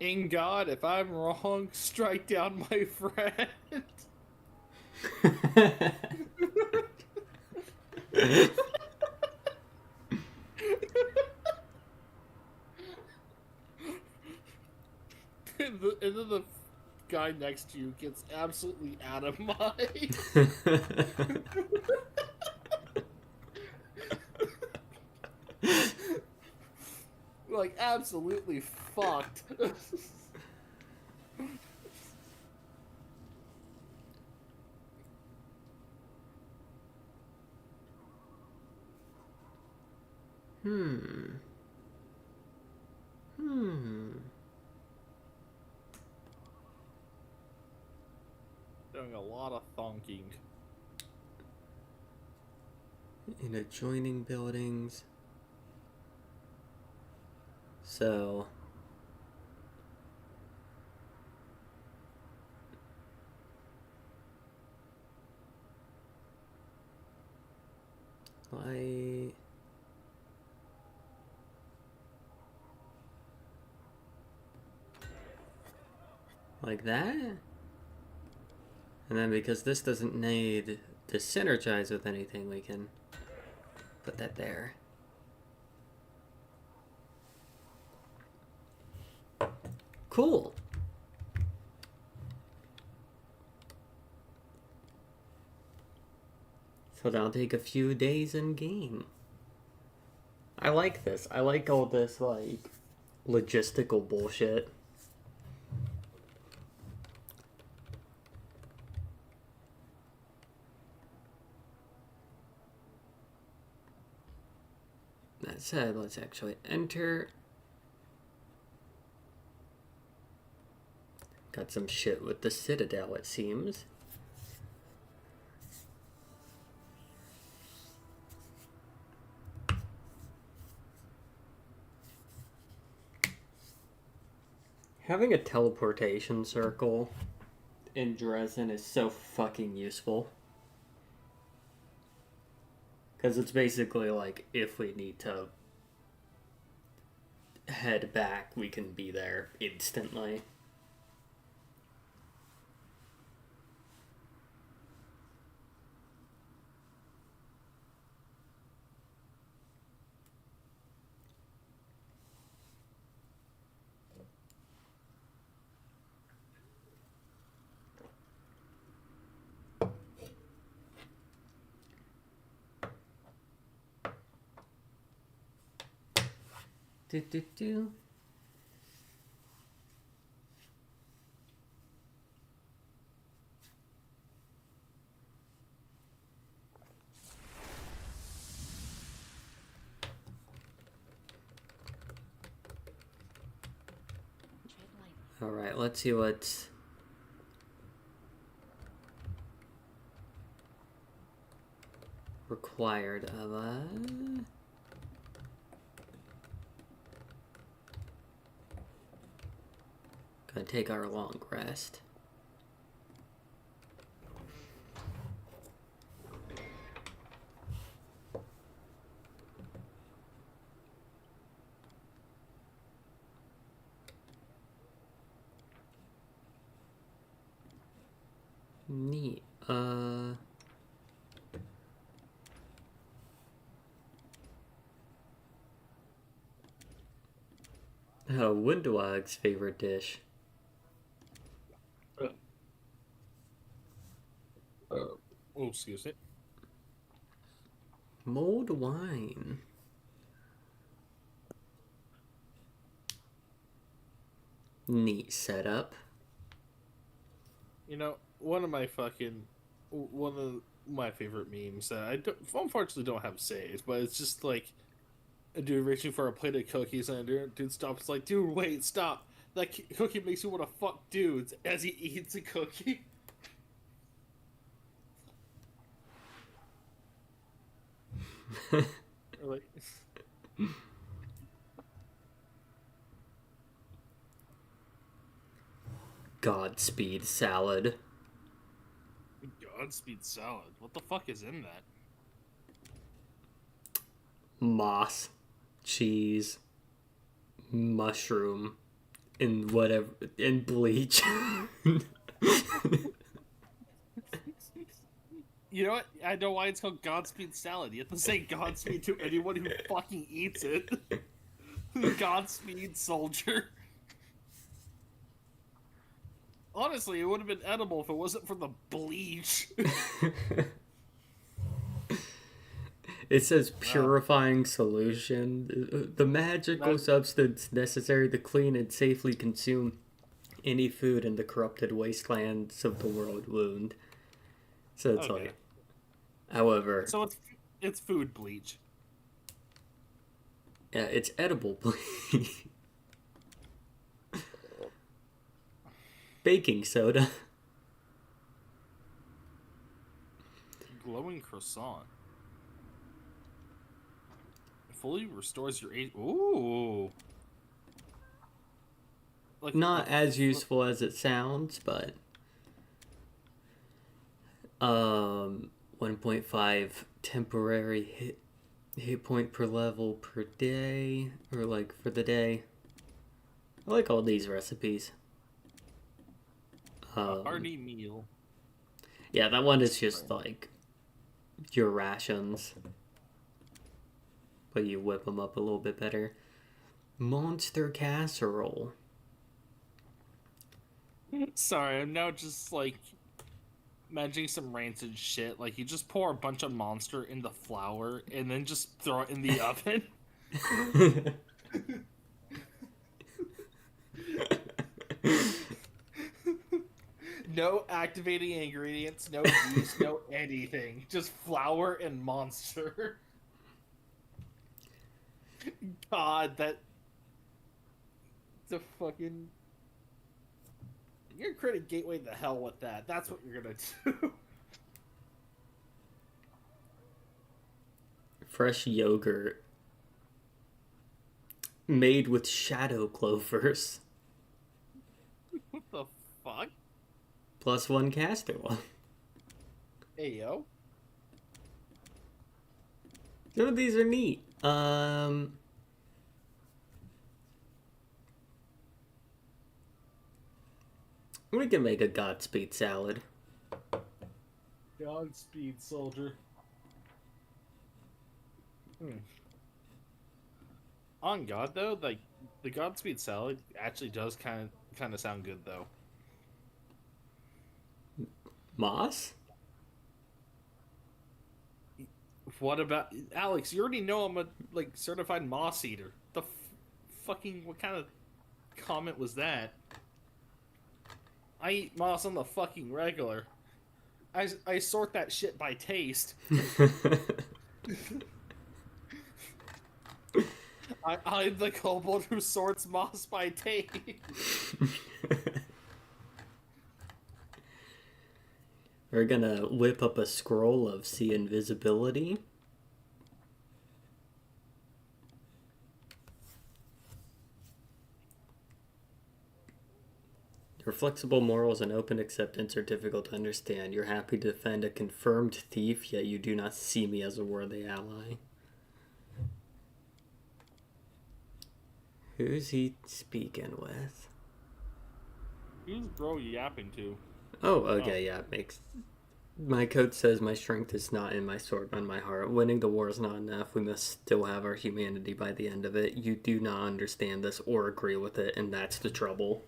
In God, if I'm wrong, strike down my friend. And then the guy next to you gets absolutely out of mind. Like, absolutely fucked. Hmm. Doing a lot of thonking. In adjoining buildings. So like that? And then because this doesn't need to synergize with anything, we can put that there. Cool. So that'll take a few days in game. I like this. I like all this, like, logistical bullshit. That said, let's actually enter. Got some shit with the Citadel, it seems. Having a teleportation circle in Dresden is so fucking useful. Because it's basically like, if we need to head back, we can be there instantly. Do, do, do. Tread lightly. Alright, let's see what's required of us. Gonna take our long rest. Neat. Oh, Windwag's favorite dish. Oh, excuse me. Mulled wine. Neat setup. You know, one of my favorite memes that I don't, unfortunately don't have saved, but it's just like a dude reaching for a plate of cookies and a dude stops like, dude, wait, stop. That cookie makes you want to fuck dudes as he eats a cookie. Or like, Godspeed salad. Godspeed salad. What the fuck is in that? Moss. Cheese. Mushroom. And whatever. And bleach. You know what? I know why it's called Godspeed salad. You have to say Godspeed to anyone who fucking eats it. Godspeed, soldier. Honestly, it would have been edible if it wasn't for the bleach. It says purifying solution. The magical substance necessary to clean and safely consume any food in the corrupted wastelands of the world wound. So it's Okay. like, however, So it's food bleach. yeah, it's edible bleach. Baking soda. Glowing croissant. Fully restores your age. Ooh. Like, Not as useful as it sounds, but 1.5 temporary hit point per level per day, or like for the day. I like all these recipes. hearty meal. Yeah, that one is just like your rations, but you whip them up a little bit better. Monster casserole. Sorry, I'm now just like imagining some rancid shit. Like you just pour a bunch of monster in the flour and then just throw it in the oven. No activating ingredients, no yeast, no anything. Just flour and monster. God, that. The fucking. You're gonna create a gateway to hell with that. That's what you're gonna do. Fresh yogurt made with shadow clovers. What the fuck? +1 caster one. Hey, yo. Some of these are neat. We can make a Godspeed salad. Godspeed, soldier. On God, though, like the Godspeed salad actually does kind of sound good, though. Moss? What about Alex? You already know I'm a certified moss eater. The what kind of comment was that? I eat moss on the fucking regular. I sort that shit by taste. I'm the kobold who sorts moss by taste. We're gonna whip up a scroll of see invisibility. Your flexible morals and open acceptance are difficult to understand. You're happy to defend a confirmed thief, yet you do not see me as a worthy ally. Who's he speaking with? Who's bro yapping to? Oh, okay, yeah, it makes... My code says my strength is not in my sword, but in my heart. Winning the war is not enough. We must still have our humanity by the end of it. You do not understand this or agree with it, and that's the trouble.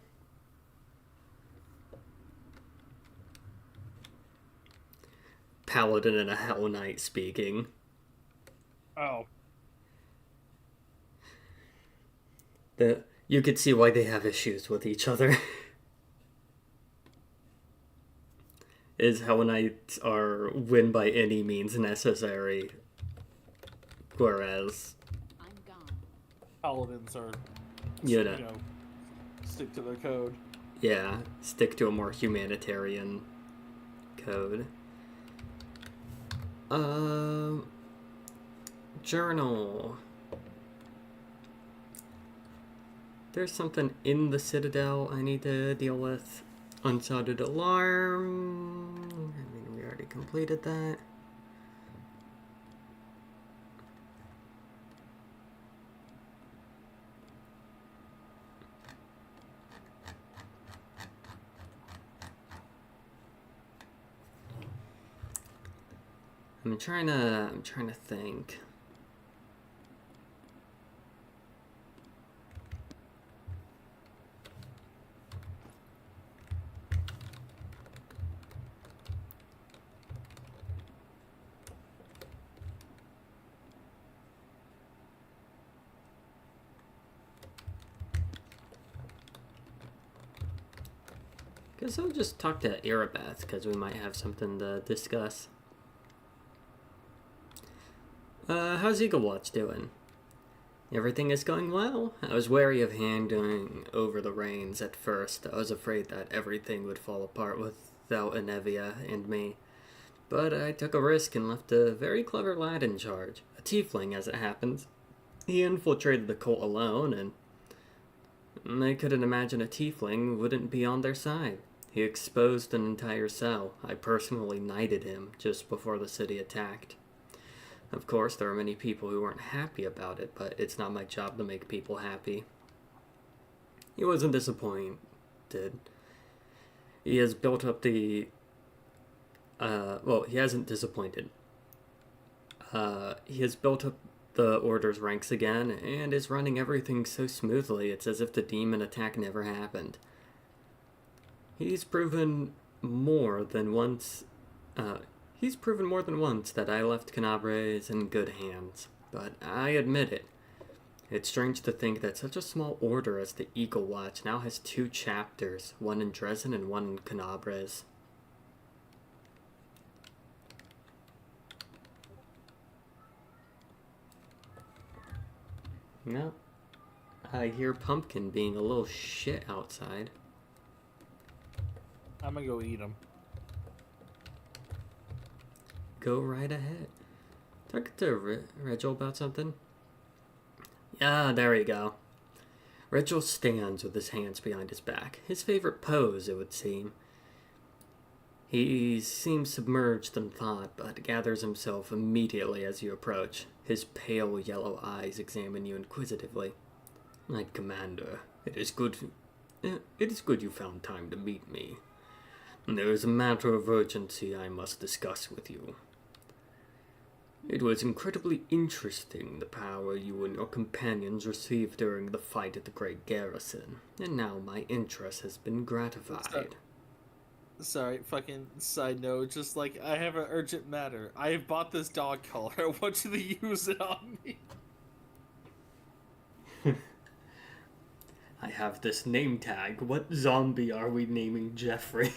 Paladin and a Hell Knight speaking. Oh. You could see why they have issues with each other. Is Hell Knights are win by any means necessary, whereas I'm gone. Paladins are, stick to their code. Yeah, stick to a more humanitarian code. Journal. There's something in the Citadel I need to deal with. Unsounded alarm. I mean, we already completed that. I'm trying to think. Guess I'll just talk to Erebeth, because we might have something to discuss. How's Eagle Watch doing? Everything is going well. I was wary of handing over the reins at first. I was afraid that everything would fall apart without Anevia and me. But I took a risk and left a very clever lad in charge. A tiefling, as it happens. He infiltrated the cult alone, and I couldn't imagine a tiefling wouldn't be on their side. He exposed an entire cell. I personally knighted him just before the city attacked. Of course, there are many people who weren't happy about it, but it's not my job to make people happy. He wasn't disappointed. He has built up the... he hasn't disappointed. He has built up the Order's ranks again, and is running everything so smoothly it's as if the demon attack never happened. He's proven more than once that I left Canabres in good hands, but I admit it. It's strange to think that such a small order as the Eagle Watch now has 2 chapters, one in Dresden and one in Canabres. No. I hear Pumpkin being a little shit outside. I'm gonna go eat them. Go right ahead. Talk to Regil about something? Ah, there you go. Regil stands with his hands behind his back. His favorite pose, it would seem. He seems submerged in thought, but gathers himself immediately as you approach. His pale yellow eyes examine you inquisitively. My commander, it is good you found time to meet me. There is a matter of urgency I must discuss with you. It was incredibly interesting, the power you and your companions received during the fight at the Great Garrison, and now my interest has been gratified. Sorry, fucking side note, just like, I have an urgent matter. I have bought this dog collar. I want you to use it on me. have this name tag. What zombie are we naming Jeffrey?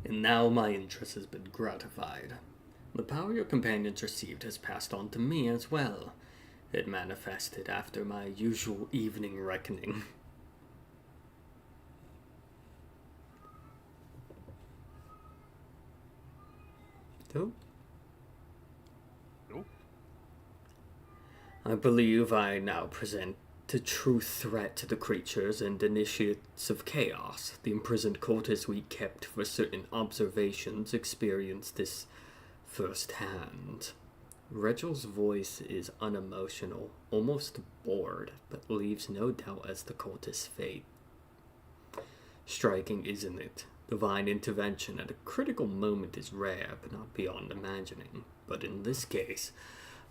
And now my interest has been gratified. The power your companions received has passed on to me as well. It manifested after my usual evening reckoning. So, Nope. I believe I now present the true threat to the creatures and initiates of chaos. The imprisoned cultists we kept for certain observations experienced this firsthand. Regel's voice is unemotional, almost bored, but leaves no doubt as the cultist's fate. Striking, isn't it? Divine intervention at a critical moment is rare, but not beyond imagining. But in this case,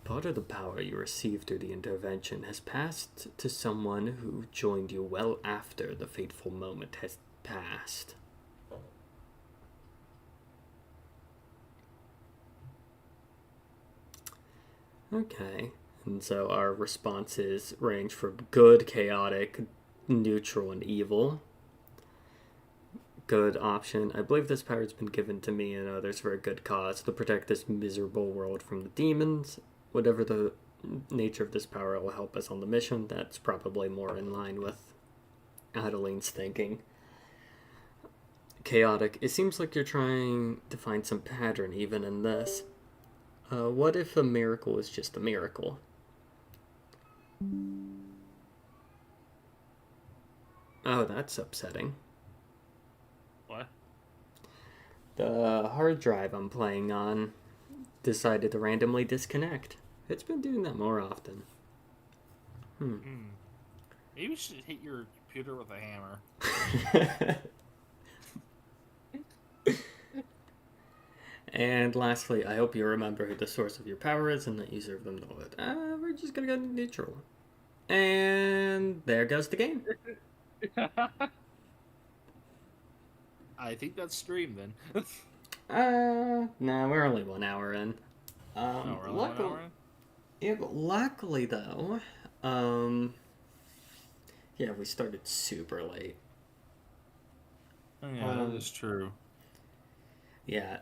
part of the power you received through the intervention has passed to someone who joined you well after the fateful moment has passed. Okay, and so our responses range from good, chaotic, neutral, and evil. Good option. I believe this power has been given to me and others for a good cause, to protect this miserable world from the demons. Whatever the nature of this power, it will help us on the mission. That's probably more in line with Adeline's thinking. Chaotic. It seems like you're trying to find some pattern even in this. What if a miracle is just a miracle? Oh, that's upsetting. What? The hard drive I'm playing on decided to randomly disconnect. It's been doing that more often. Maybe you should hit your computer with a hammer. And lastly, I hope you remember who the source of your power is and that you serve them to it. We're just gonna go neutral. And there goes the game. I think that's stream then. Nah, we're only 1 hour in. Oh, we're only 1 hour in? Yeah, but luckily though, yeah, we started super late. Oh, yeah, that is true. Yeah.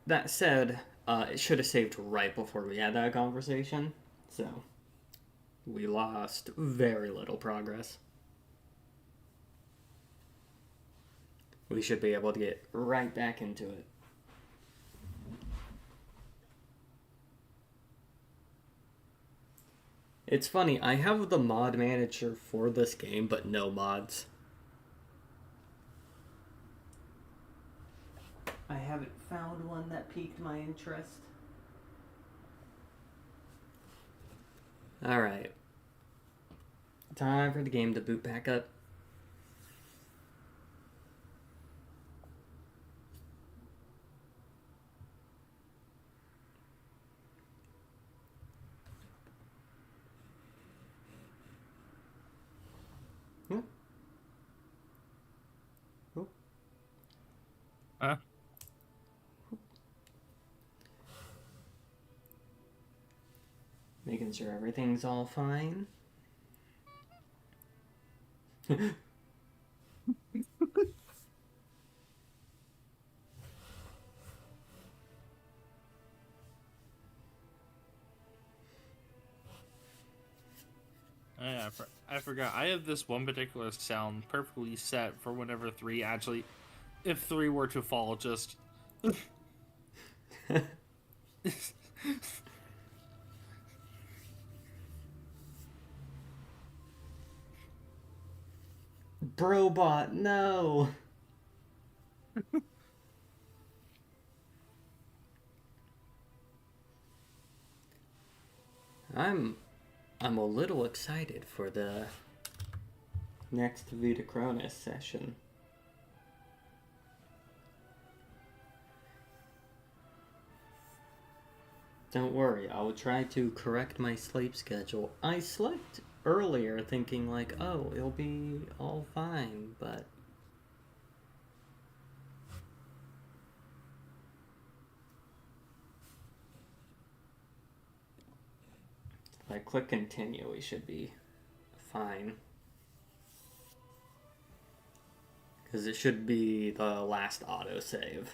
That said, it should have saved right before we had that conversation, so we lost very little progress. We should be able to get right back into it. It's funny, I have the mod manager for this game, but no mods. I haven't found one that piqued my interest. Alright. Time for the game to boot back up. Huh? Making sure everything's all fine. Oh, yeah, I forgot. I have this one particular sound perfectly set for whenever 3 actually... If 3 were to fall, just... Brobot, no! I'm a little excited for the next Vitacronus session. Don't worry, I will try to correct my sleep schedule. I slept earlier thinking like, oh, it'll be all fine, but If I click continue, we should be fine. Because it should be the last autosave.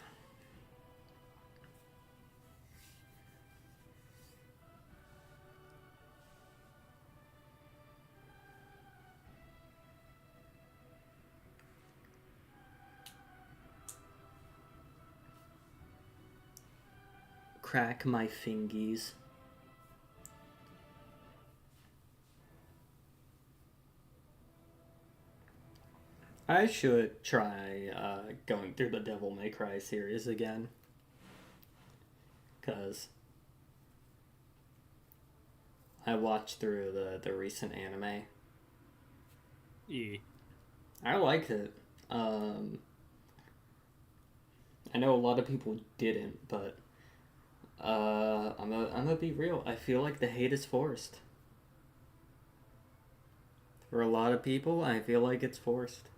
Crack my fingies. I should try going through the Devil May Cry series again. Because I watched through the recent anime. Yeah. I liked it. I know a lot of people didn't, but I'm gonna be real. I feel like the hate is forced. For a lot of people, I feel like it's forced.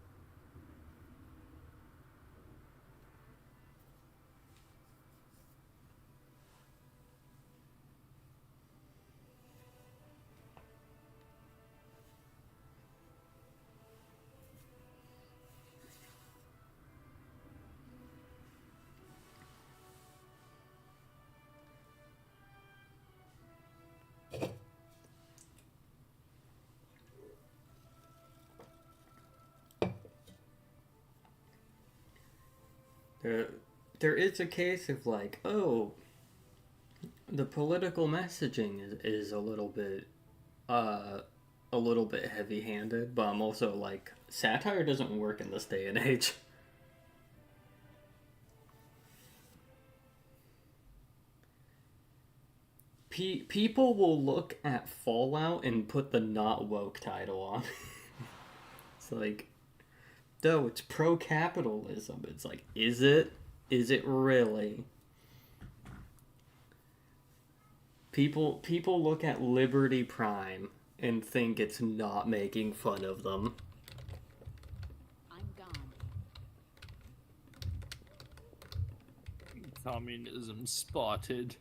There is a case of like, oh, the political messaging is a little bit heavy-handed, but I'm also like, satire doesn't work in this day and age. People will look at Fallout and put the not woke title on. It's like, no, it's pro-capitalism. It's like, is it? Is it really? People look at Liberty Prime and think it's not making fun of them. I'm gone. Communism spotted.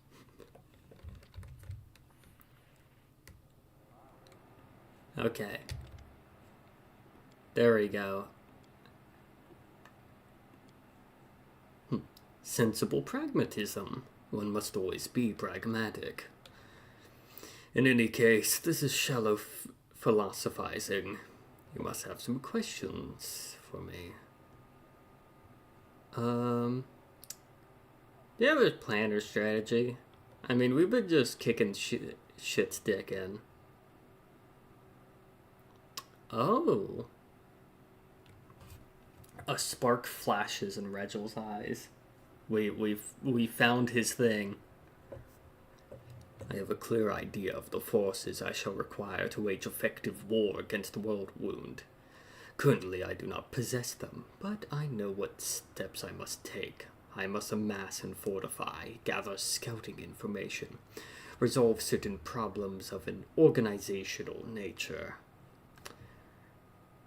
Okay. There we go. Sensible pragmatism. One must always be pragmatic. In any case, this is shallow philosophizing. You must have some questions for me. Do you have a plan or strategy? I mean, we've been just kicking shit's dick in. Oh. A spark flashes in Regel's eyes. We found his thing. I have a clear idea of the forces I shall require to wage effective war against the World Wound. Currently I do not possess them, but I know what steps I must take. I must amass and fortify, gather scouting information, resolve certain problems of an organizational nature.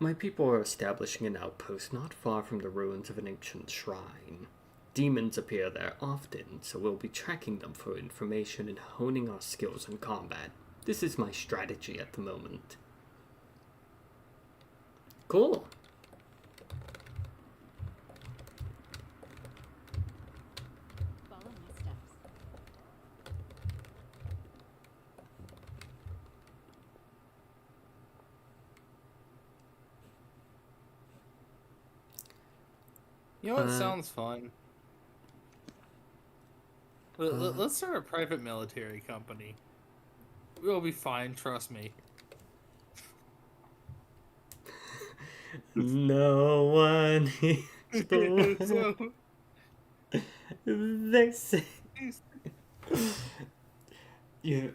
My people are establishing an outpost not far from the ruins of an ancient shrine. Demons appear there often, so we'll be tracking them for information and honing our skills in combat. This is my strategy at the moment. Cool. Follow my steps. You know what sounds fun? Let's start a private military company. We'll be fine, trust me. No one is the one. They say you.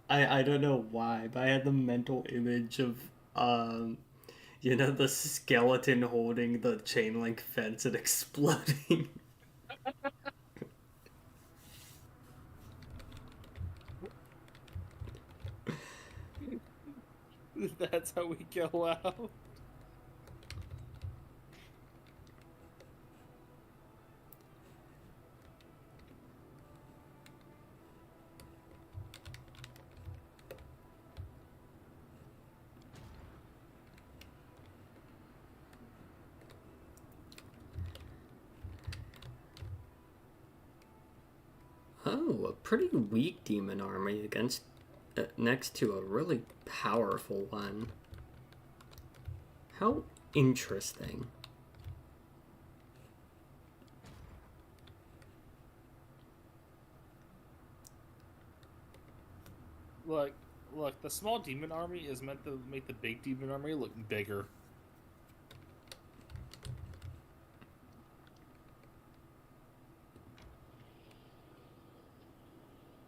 I don't know why, but I had the mental image of the skeleton holding the chain link fence and exploding. That's how we go out. Oh, a pretty weak demon army against next to a really powerful one. How interesting. Look, the small demon army is meant to make the big demon army look bigger.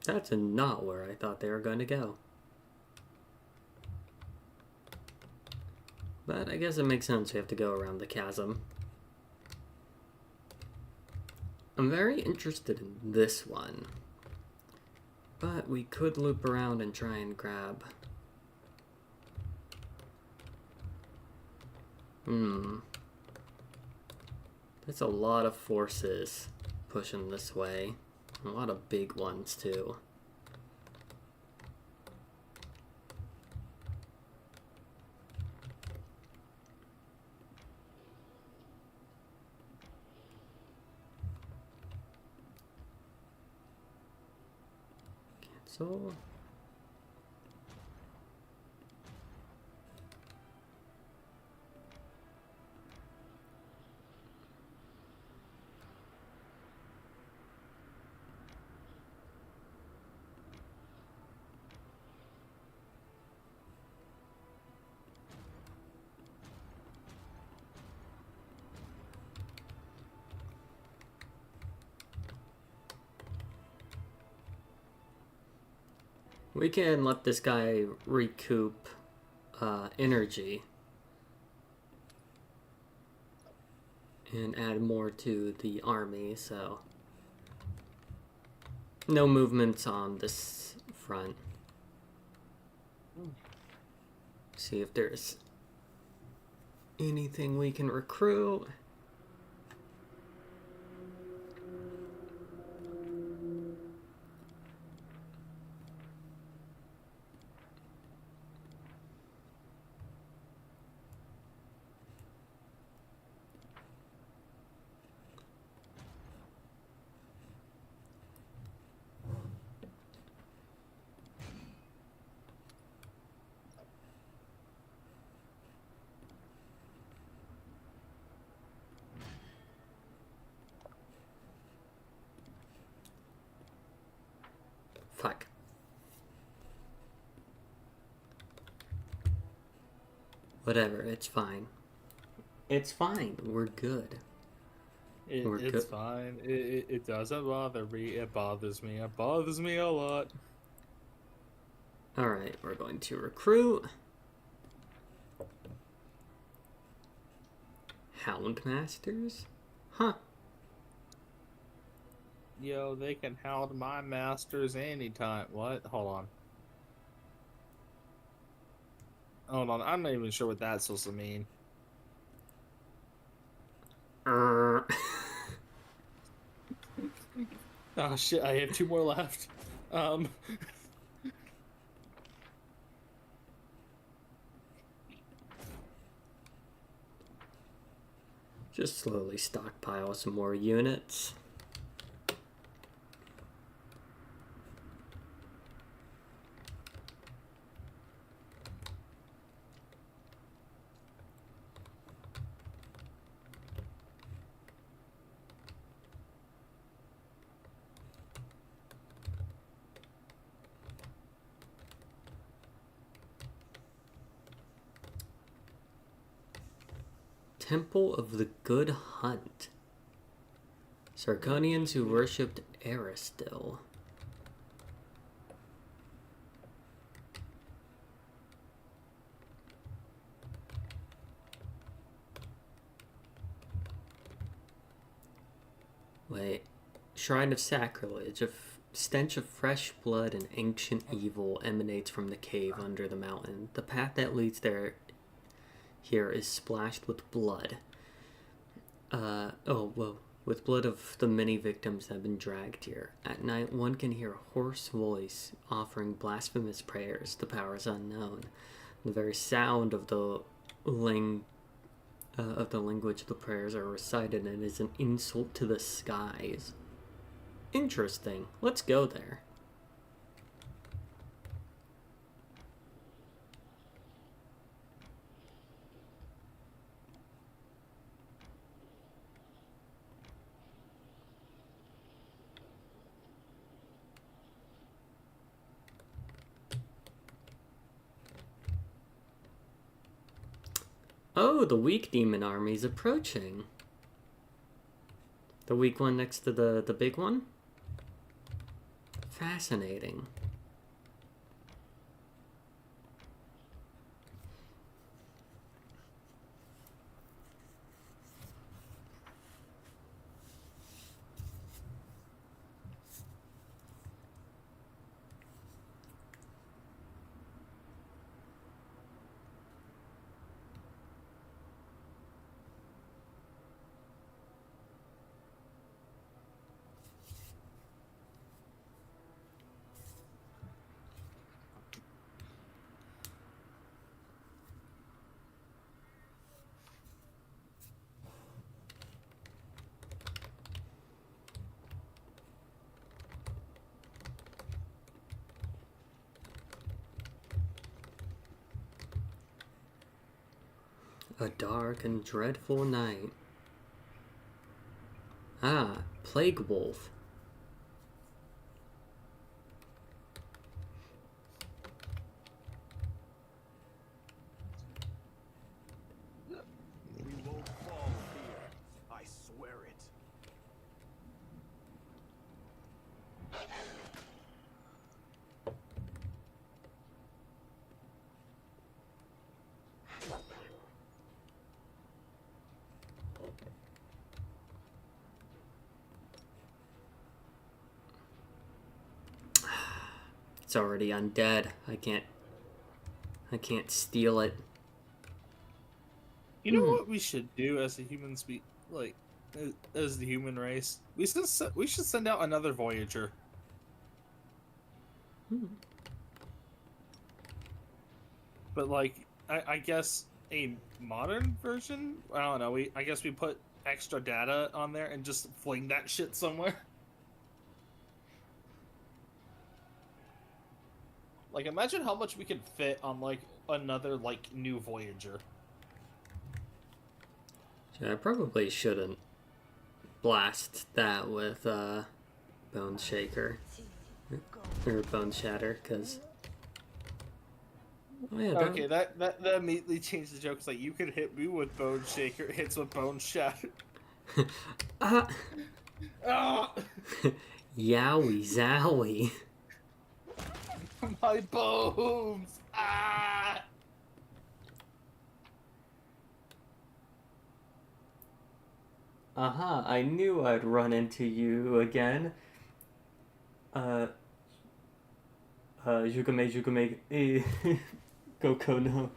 That's not where I thought they were going to go. But I guess it makes sense we have to go around the chasm. I'm very interested in this one. But we could loop around and try and grab... There's a lot of forces pushing this way. A lot of big ones, too. Cancel. We can let this guy recoup energy and add more to the army, so no movements on this front. See if there's anything we can recruit. Fuck. Whatever, it's fine. It's fine, we're good. It's fine. It doesn't bother me. It bothers me. It bothers me a lot. Alright, we're going to recruit. Houndmasters? Huh. Yo, they can hound my masters anytime. What? Hold on. Hold on. I'm not even sure what that's supposed to mean. Oh shit! I have 2 more left. Just slowly stockpile some more units. Temple of the Good Hunt. Sarkonians who worshipped Aristil. Wait. Shrine of Sacrilege. A stench of fresh blood and ancient evil emanates from the cave under the mountain. The path that leads there here is splashed with blood. With blood of the many victims that have been dragged here. At night, one can hear a hoarse voice offering blasphemous prayers. The power is unknown. The very sound of the language the prayers are recited and is an insult to the skies. Interesting. Let's go there. Oh, the weak demon army's approaching. The weak one next to the big one? Fascinating. A dark and dreadful night. Ah, Plague Wolf. We won't fall here. I swear it. It's already undead. I can't steal it. You know what we should do as a human as the human race? We should send out another Voyager. But like, I guess a modern version. I don't know. I guess we put extra data on there and just fling that shit somewhere. Like, imagine how much we could fit on like another like new Voyager. Yeah, I probably shouldn't blast that with Bone Shaker or Bone Shatter, because oh, yeah, Okay, that immediately changed the joke. It's like, you could hit me with Bone Shaker, it hits with Bone Shatter. Ah, Ah! yowie zowie. My bones! Ah! Aha, I knew I'd run into you again. Jukame, Goko no.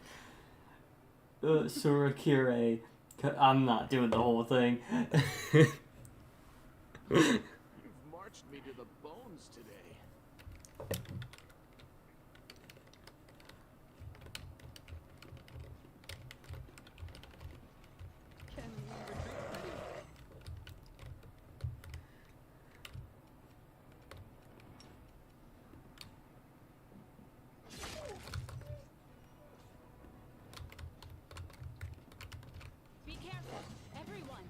Surakire. I'm not doing the whole thing. You've marched me to the bones today. Be careful, everyone.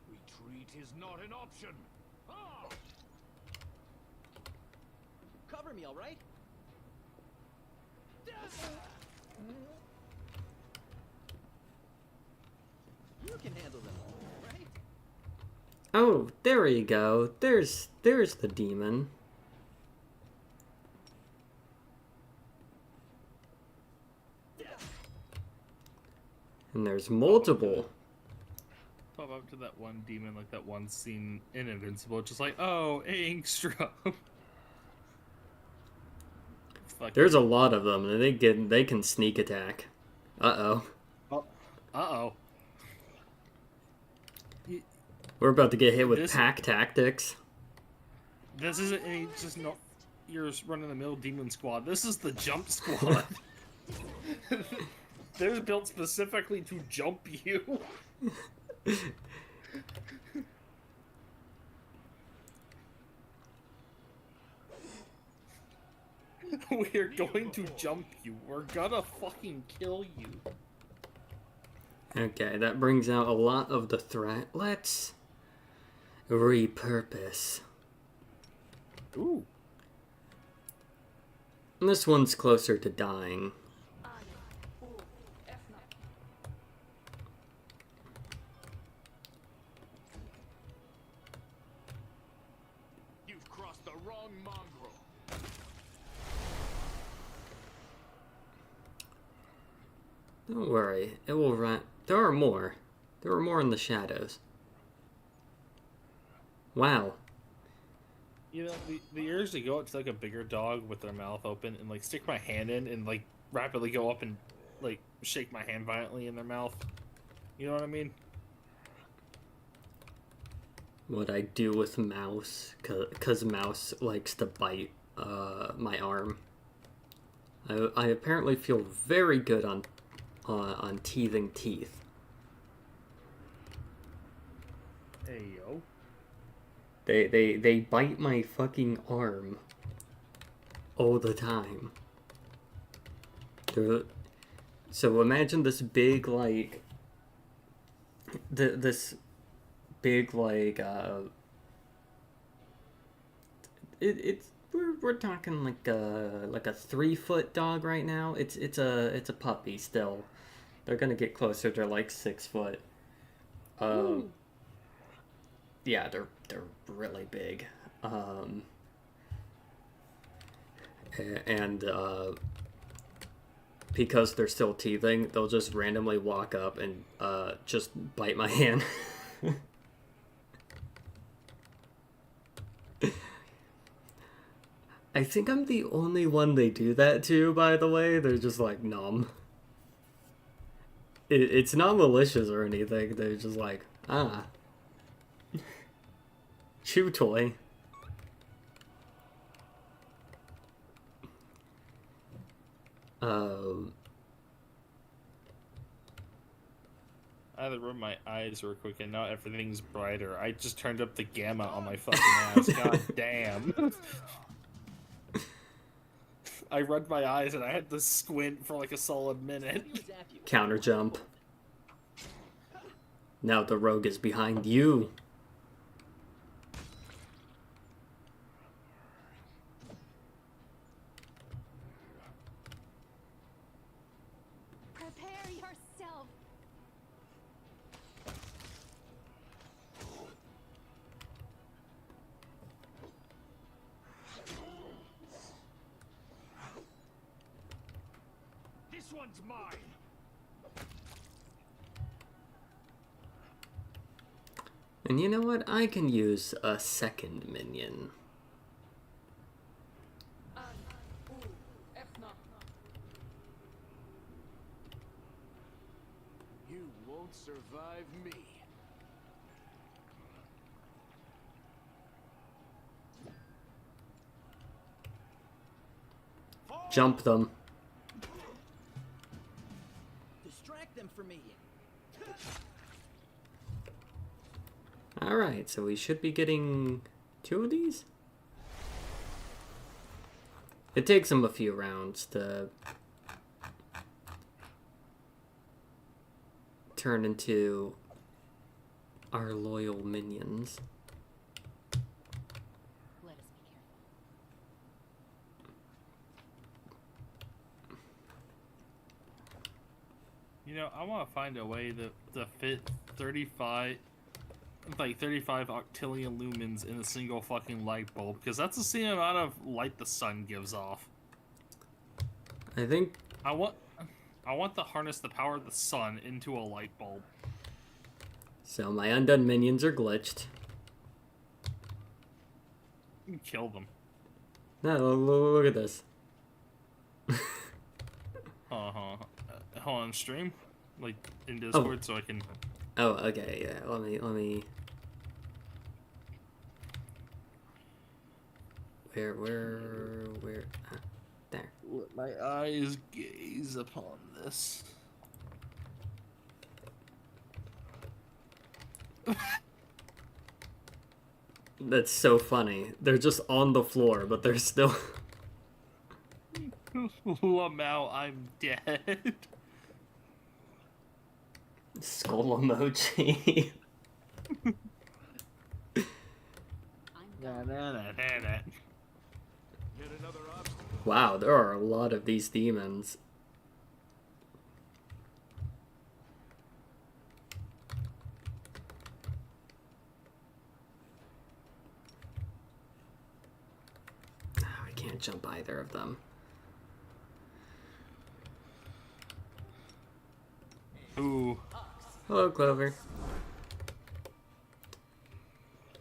Retreat is not an option. Ah! Cover me, all right? You can handle them, right? Oh, there you go. There's the demon. And there's multiple. Pop up to that one demon, like that one scene in Invincible, just like, oh, Angstrom. There's a lot of them, and they can sneak attack. Uh-oh. Uh-oh. We're about to get hit with This- pack tactics. This isn't any just no your run-of-the-mill demon squad. This is the jump squad. They're built specifically to jump you. We're going to jump you. We're gonna fucking kill you. Okay, that brings out a lot of the threat. Let's repurpose. Ooh. And this one's closer to dying. You've crossed the wrong mongrel. Don't worry, it will run. There are more. There are more in the shadows. Wow. You know, the urge to go up to like a bigger dog with their mouth open and like stick my hand in and like rapidly go up and like shake my hand violently in their mouth. You know what I mean? What I do with Mouse, cause Mouse likes to bite my arm. I apparently feel very good on teething teeth. Hey yo. They bite my fucking arm all the time. So imagine this big like this big like it's we're talking like a 3-foot dog right now. It's a puppy still. They're gonna get closer to like 6 foot. Yeah, they're really big. And because they're still teething, they'll just randomly walk up and just bite my hand. I think I'm the only one they do that to, by the way. They're just like numb. It's not malicious or anything. They're just like, ah. Chew toy. I had to rub my eyes real quick and now everything's brighter. I just turned up the gamma on my fucking ass. God damn. I rubbed my eyes and I had to squint for like a solid minute. Counter jump. Now the rogue is behind you. Prepare yourself. This one's mine. And you know what? I can use a second minion. You won't survive me. Jump them. Distract them for me. Alright, so we should be getting 2 of these? It takes them a few rounds to turn into our loyal minions. Let us be careful. You know, I want to find a way to fit 35 octillion lumens in a single fucking light bulb, because that's the same amount of light the sun gives off. I think I want to harness the power of the sun into a light bulb. so. My undone minions are glitched. You can kill them. No, look at this. Hold on, stream, like in Discord, so I can. Oh, okay, yeah. Let me. Where? Ah, there. Let my eyes gaze upon this. That's so funny. They're just on the floor, but they're still... Lamau, I'm dead. Skull emoji. I'm gone. Hit another obstacle. Wow, there are a lot of these demons. I can't jump either of them. Ooh. Hello, Clover.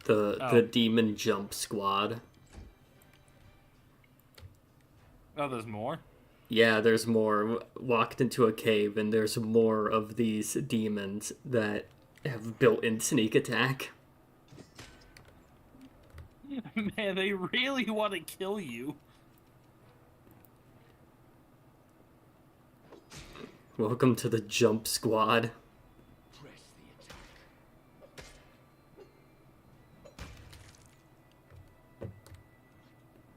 The demon jump squad. Oh, there's more? Yeah, there's more. Walked into a cave and there's more of these demons that have built-in sneak attack. Man, they really want to kill you. Welcome to the jump squad. Press the attack.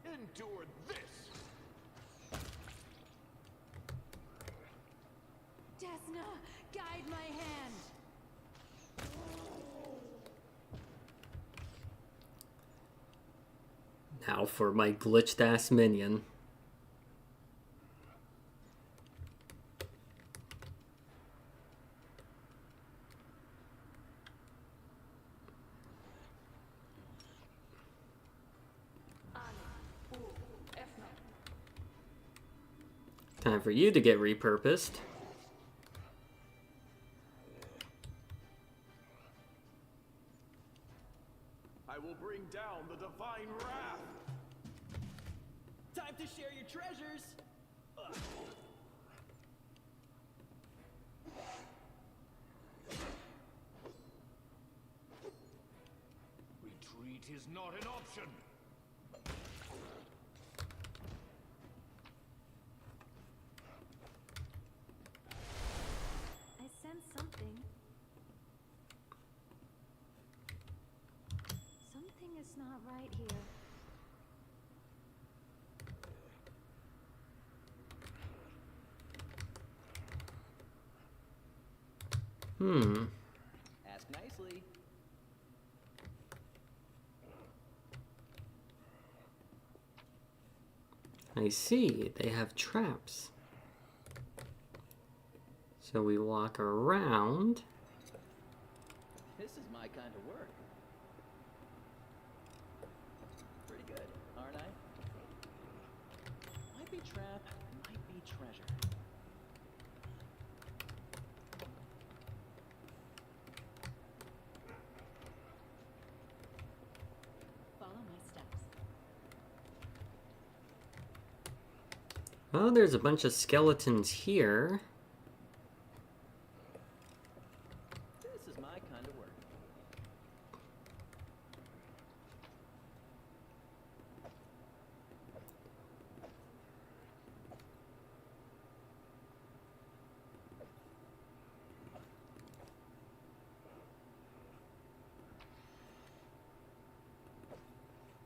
Endure this. Desna, guide my hand. Now for my glitched ass minion. Time for you to get repurposed. I will bring down the divine wrath. Time to share your treasures. Retreat is not an option. I sense something. Something is not right here. Ask nicely. I see. They have traps. So we walk around. This is my kind of work. Pretty good, aren't I? Might be trap, might be treasure. Follow my steps. Oh, there's a bunch of skeletons here. This is my kind of work.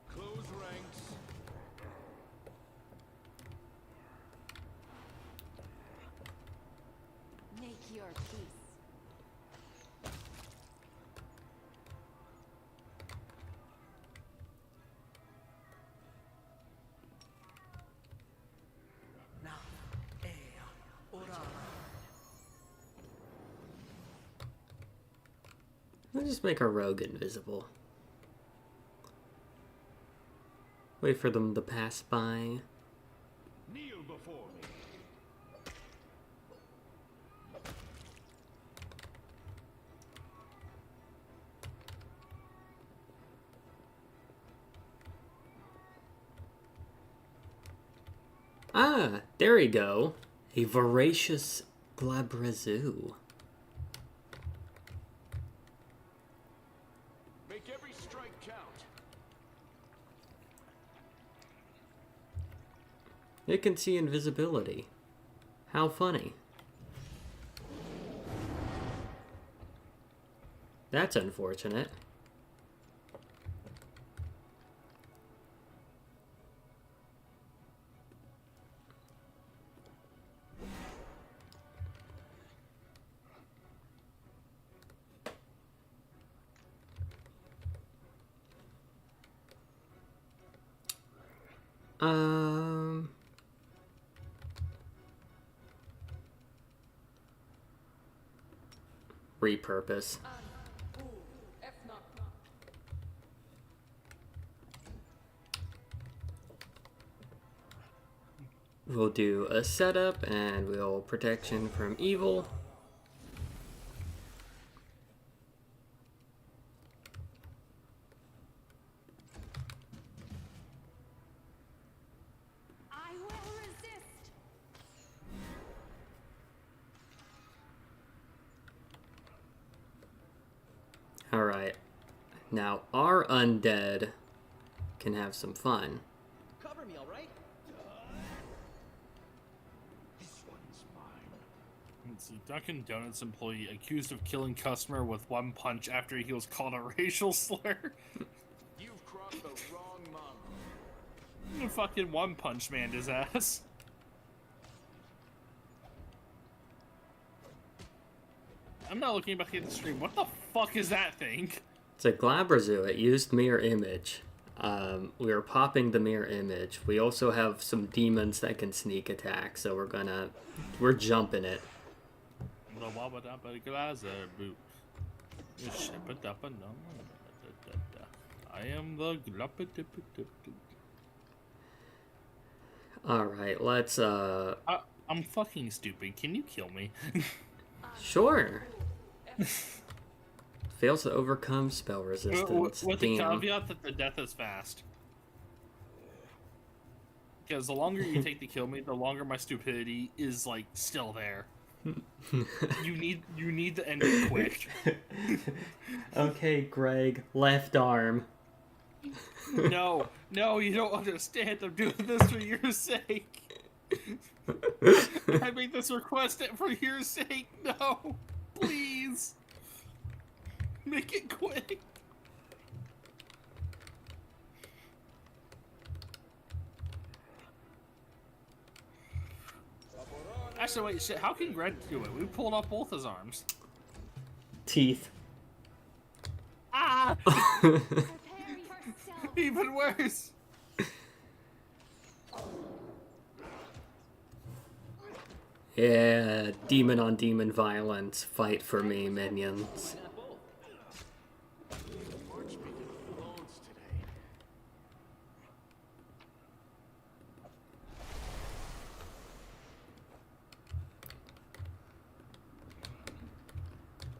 Close ranks. Make your peace. We'll just make our rogue invisible. Wait for them to pass by. Kneel before me. Ah, there we go. A voracious glabrezu. Make every strike count. It can see invisibility. How funny. That's unfortunate. Um. Repurpose. We'll do a setup and we'll protection from evil. I will resist. Alright. Now, our undead can have some fun. Cover me, all right? This one's mine. Let's see, Dunkin' Donuts employee accused of killing customer with one punch after he was called a racial slur. You've crossed the wrong mongrel. Fucking one punch man his ass. I'm not looking back at the stream. What the fuck is that thing? It's a Glabrazoo. It used mirror image. We are popping the mirror image. We also have some demons that can sneak attack, so we're jumping it. The wabba dabba glazer boot. Shippa dabba no. I am the gluppa dippa dip. Alright, let's, I'm fucking stupid. Can you kill me? Sure. Fails to overcome spell resistance. With the Damn. caveat that the death is fast. Because the longer you take to kill me, the longer my stupidity is like still there. you need the ending quick. Okay, Greg, left arm. No, you don't understand. I'm doing this for your sake. I made this request for your sake. No, please. Make it quick. Actually, wait, shit. How can Greg do it? We pulled off both his arms. Teeth. Ah! Prepare yourself. Even worse. Yeah, demon on demon violence. Fight for me, minions. Why not both? March speaking of clones today.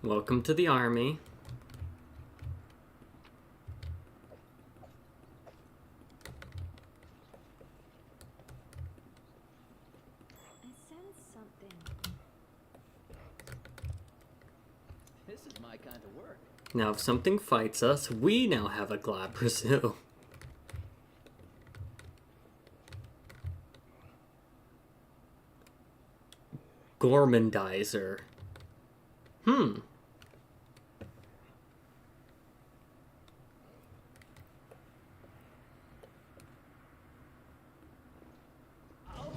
Welcome to the army. I sense something. This is my kind of work. Now, if something fights us, we now have a Glabrazoo. Gormandizer. I'll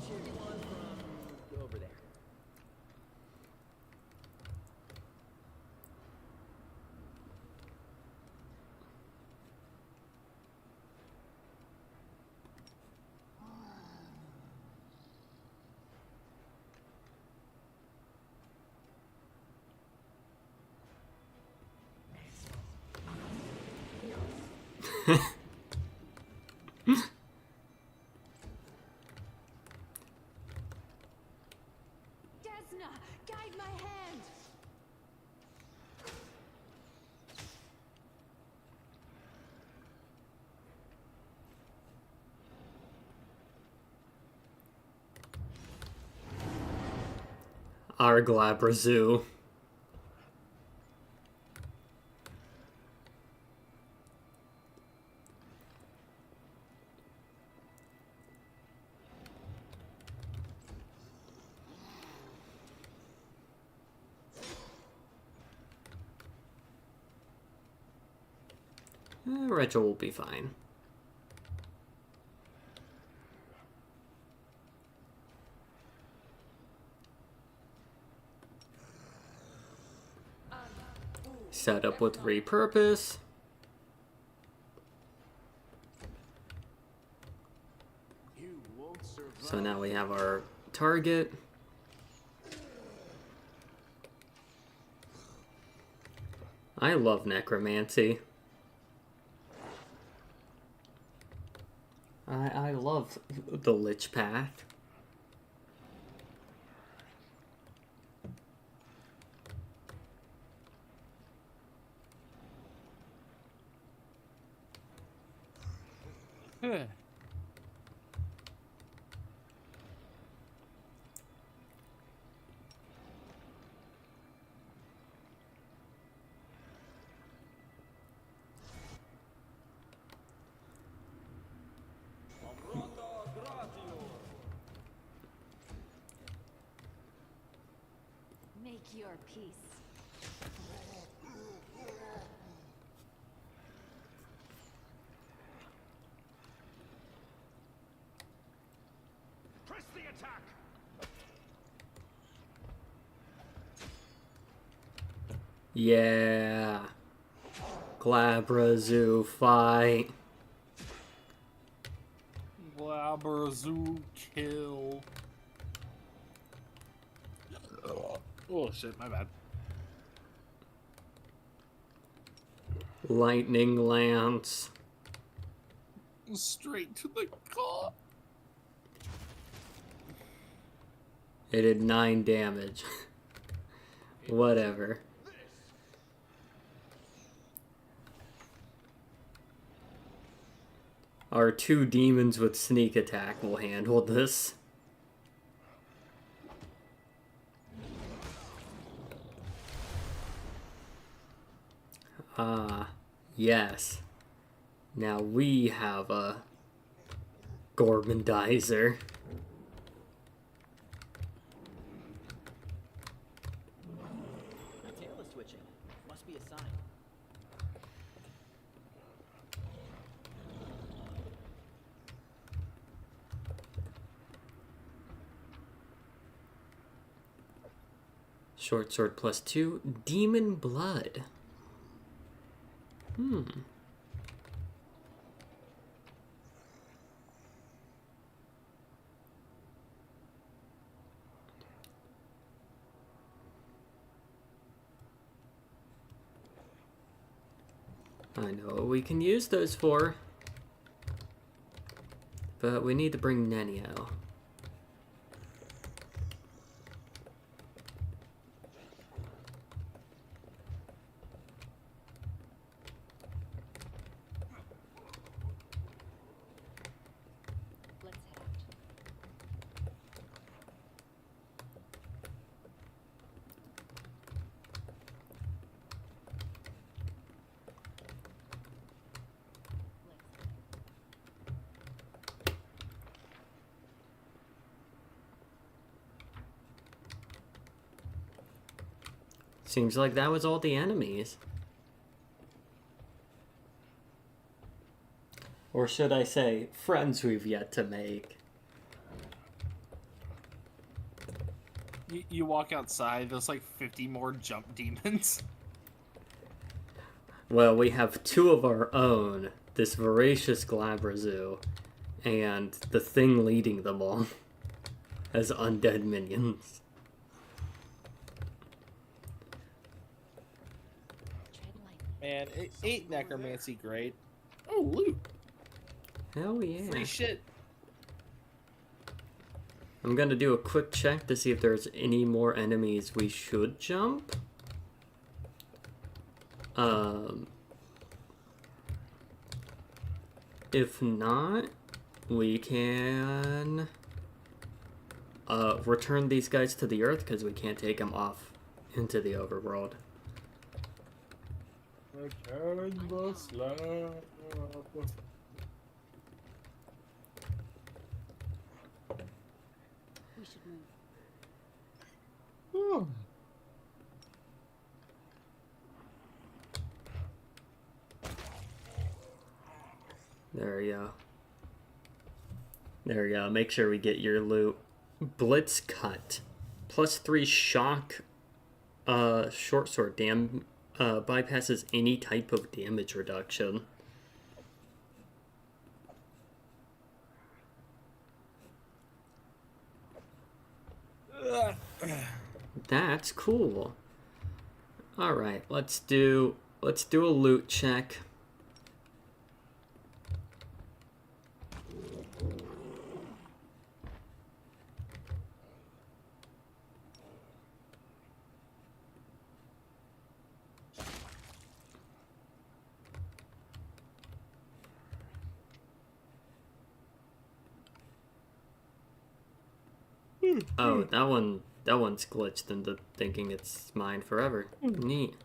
cheer you on from over there. Desna, guide my hand. Our Glabrazoo. Rachel will be fine. Set up with repurpose. So now we have our target. I love Necromancy. I love the Lich Path. Make your peace. Press the attack. Yeah. Glabrazoo fight. Blabberzoo kill. Oh shit, my bad. Lightning Lance. Straight to the car. It did 9 damage. Whatever. Our 2 demons with sneak attack will handle this. Ah, yes. Now we have a Gormandizer. My tail is twitching. Must be a sign. Short sword +2. Demon blood. I know what we can use those for. But we need to bring Nenio. Let's head out. Seems like that was all the enemies. Or should I say, friends we've yet to make. You walk outside, there's like 50 more jump demons. Well, we have 2 of our own, this voracious Glabrazoo, and the thing leading them all as undead minions. Tread lightly. Man, it ain't Necromancy great. Oh, loot. Hell yeah. Free shit. I'm gonna do a quick check to see if there's any more enemies we should jump. If not, we can return these guys to the earth because we can't take them off into the overworld. We should move. There we go. There we go. Make sure we get your loot. Blitz cut. +3 shock. Short sword bypasses any type of damage reduction. That's cool. All right, let's do a loot check. Oh, that one's glitched into thinking it's mine forever. Neat.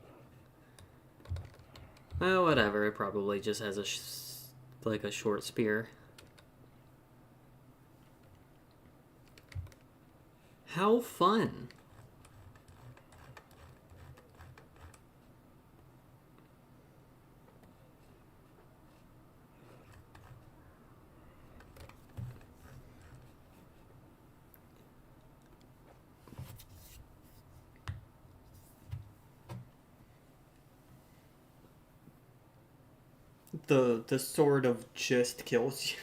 Well, whatever. It probably just has like a short spear. How fun! The sword of just kills you.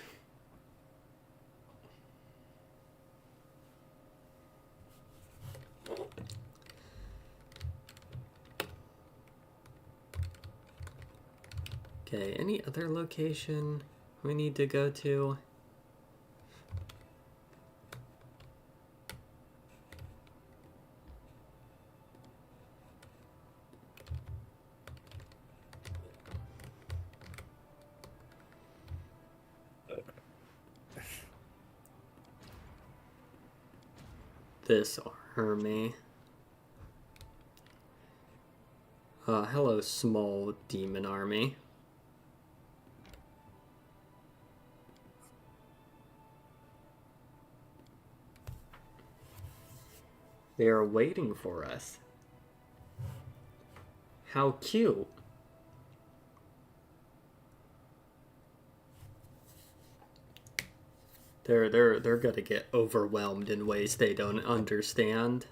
Okay, any other location we need to go to? This army. Hello, small demon army. They are waiting for us. How cute. They're gonna get overwhelmed in ways they don't understand.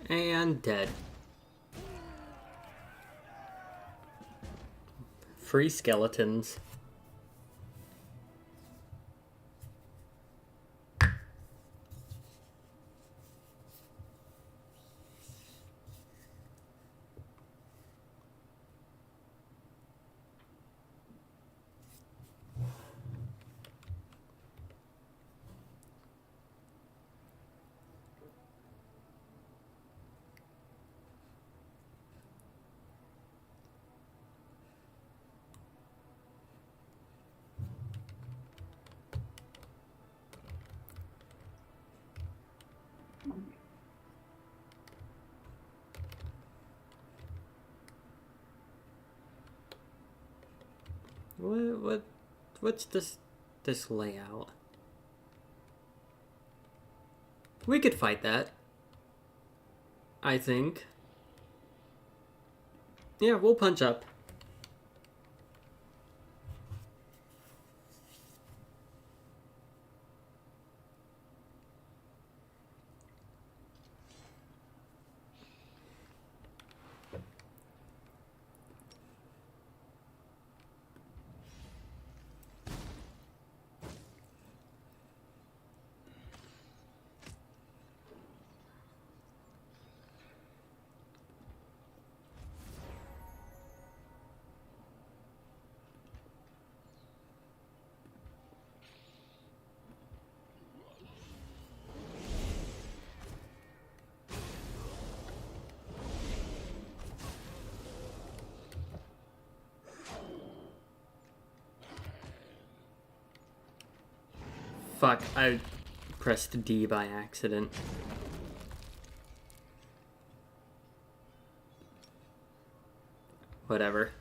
And dead. Free skeletons. What's this layout? We could fight that. I think. Yeah, we'll punch up. Fuck, I pressed D by accident. Whatever.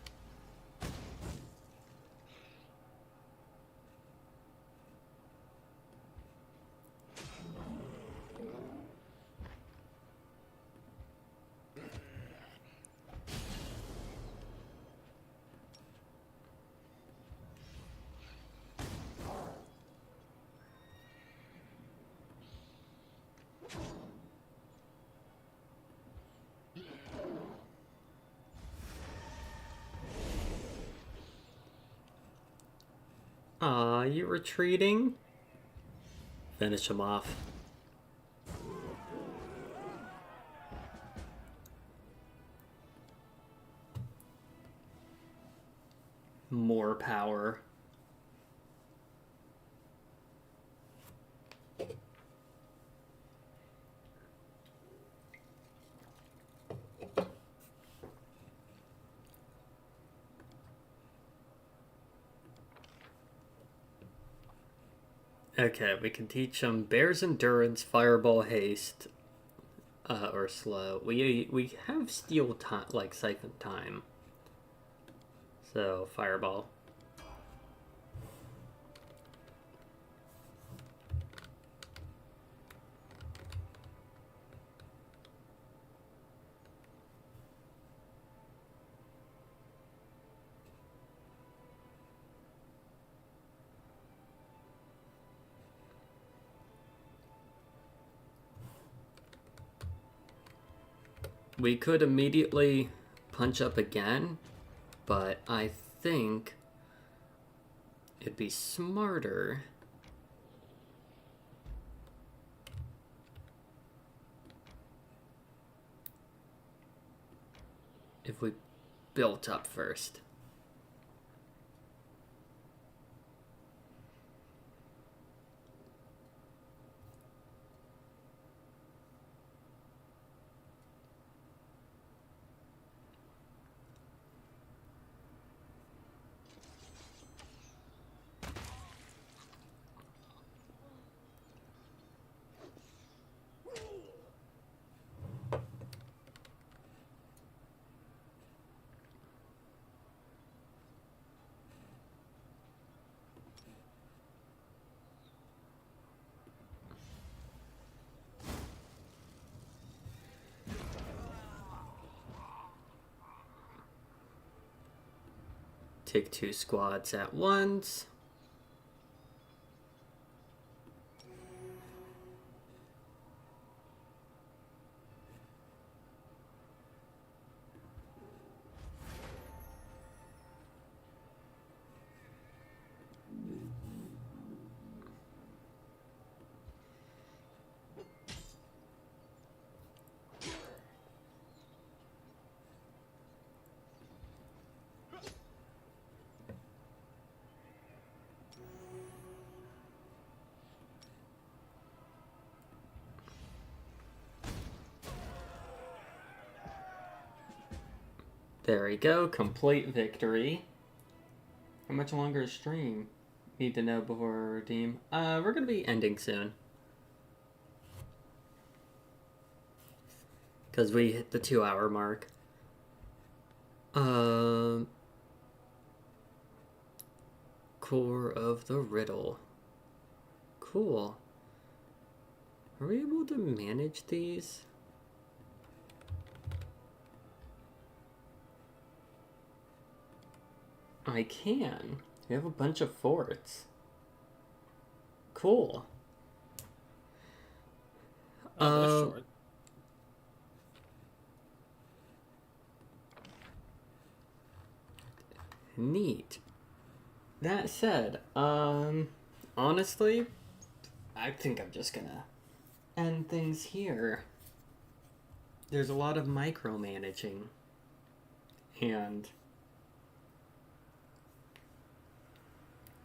Aw, you retreating? Finish him off. More power. Okay, we can teach them Bear's Endurance, Fireball Haste, or Slow. We have Steel time, like Siphon Time. So, Fireball. We could immediately punch up again, but I think it'd be smarter if we built up first. Take 2 squads at once. There we go, complete victory. How much longer is stream? Need to know before redeem. We're gonna be ending soon. Because we hit the 2-hour mark. Core of the Riddle. Cool. Are we able to manage these? I can. We have a bunch of forts. Cool. That's short. Neat. That said, honestly, I think I'm just gonna end things here. There's a lot of micromanaging, and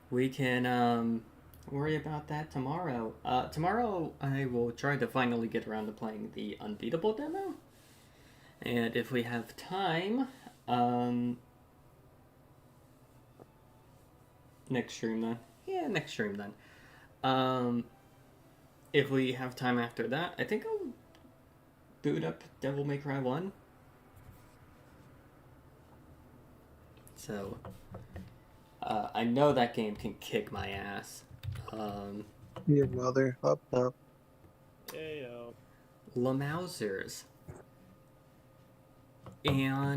we can worry about that tomorrow. Tomorrow I will try to finally get around to playing the Unbeatable demo, and if we have time, next stream then. Yeah, next stream then. If we have time after that, I think I'll boot up Devil May Cry 1. So, I know that game can kick my ass. Your mother. Up, up. Yayo. Lamausers. And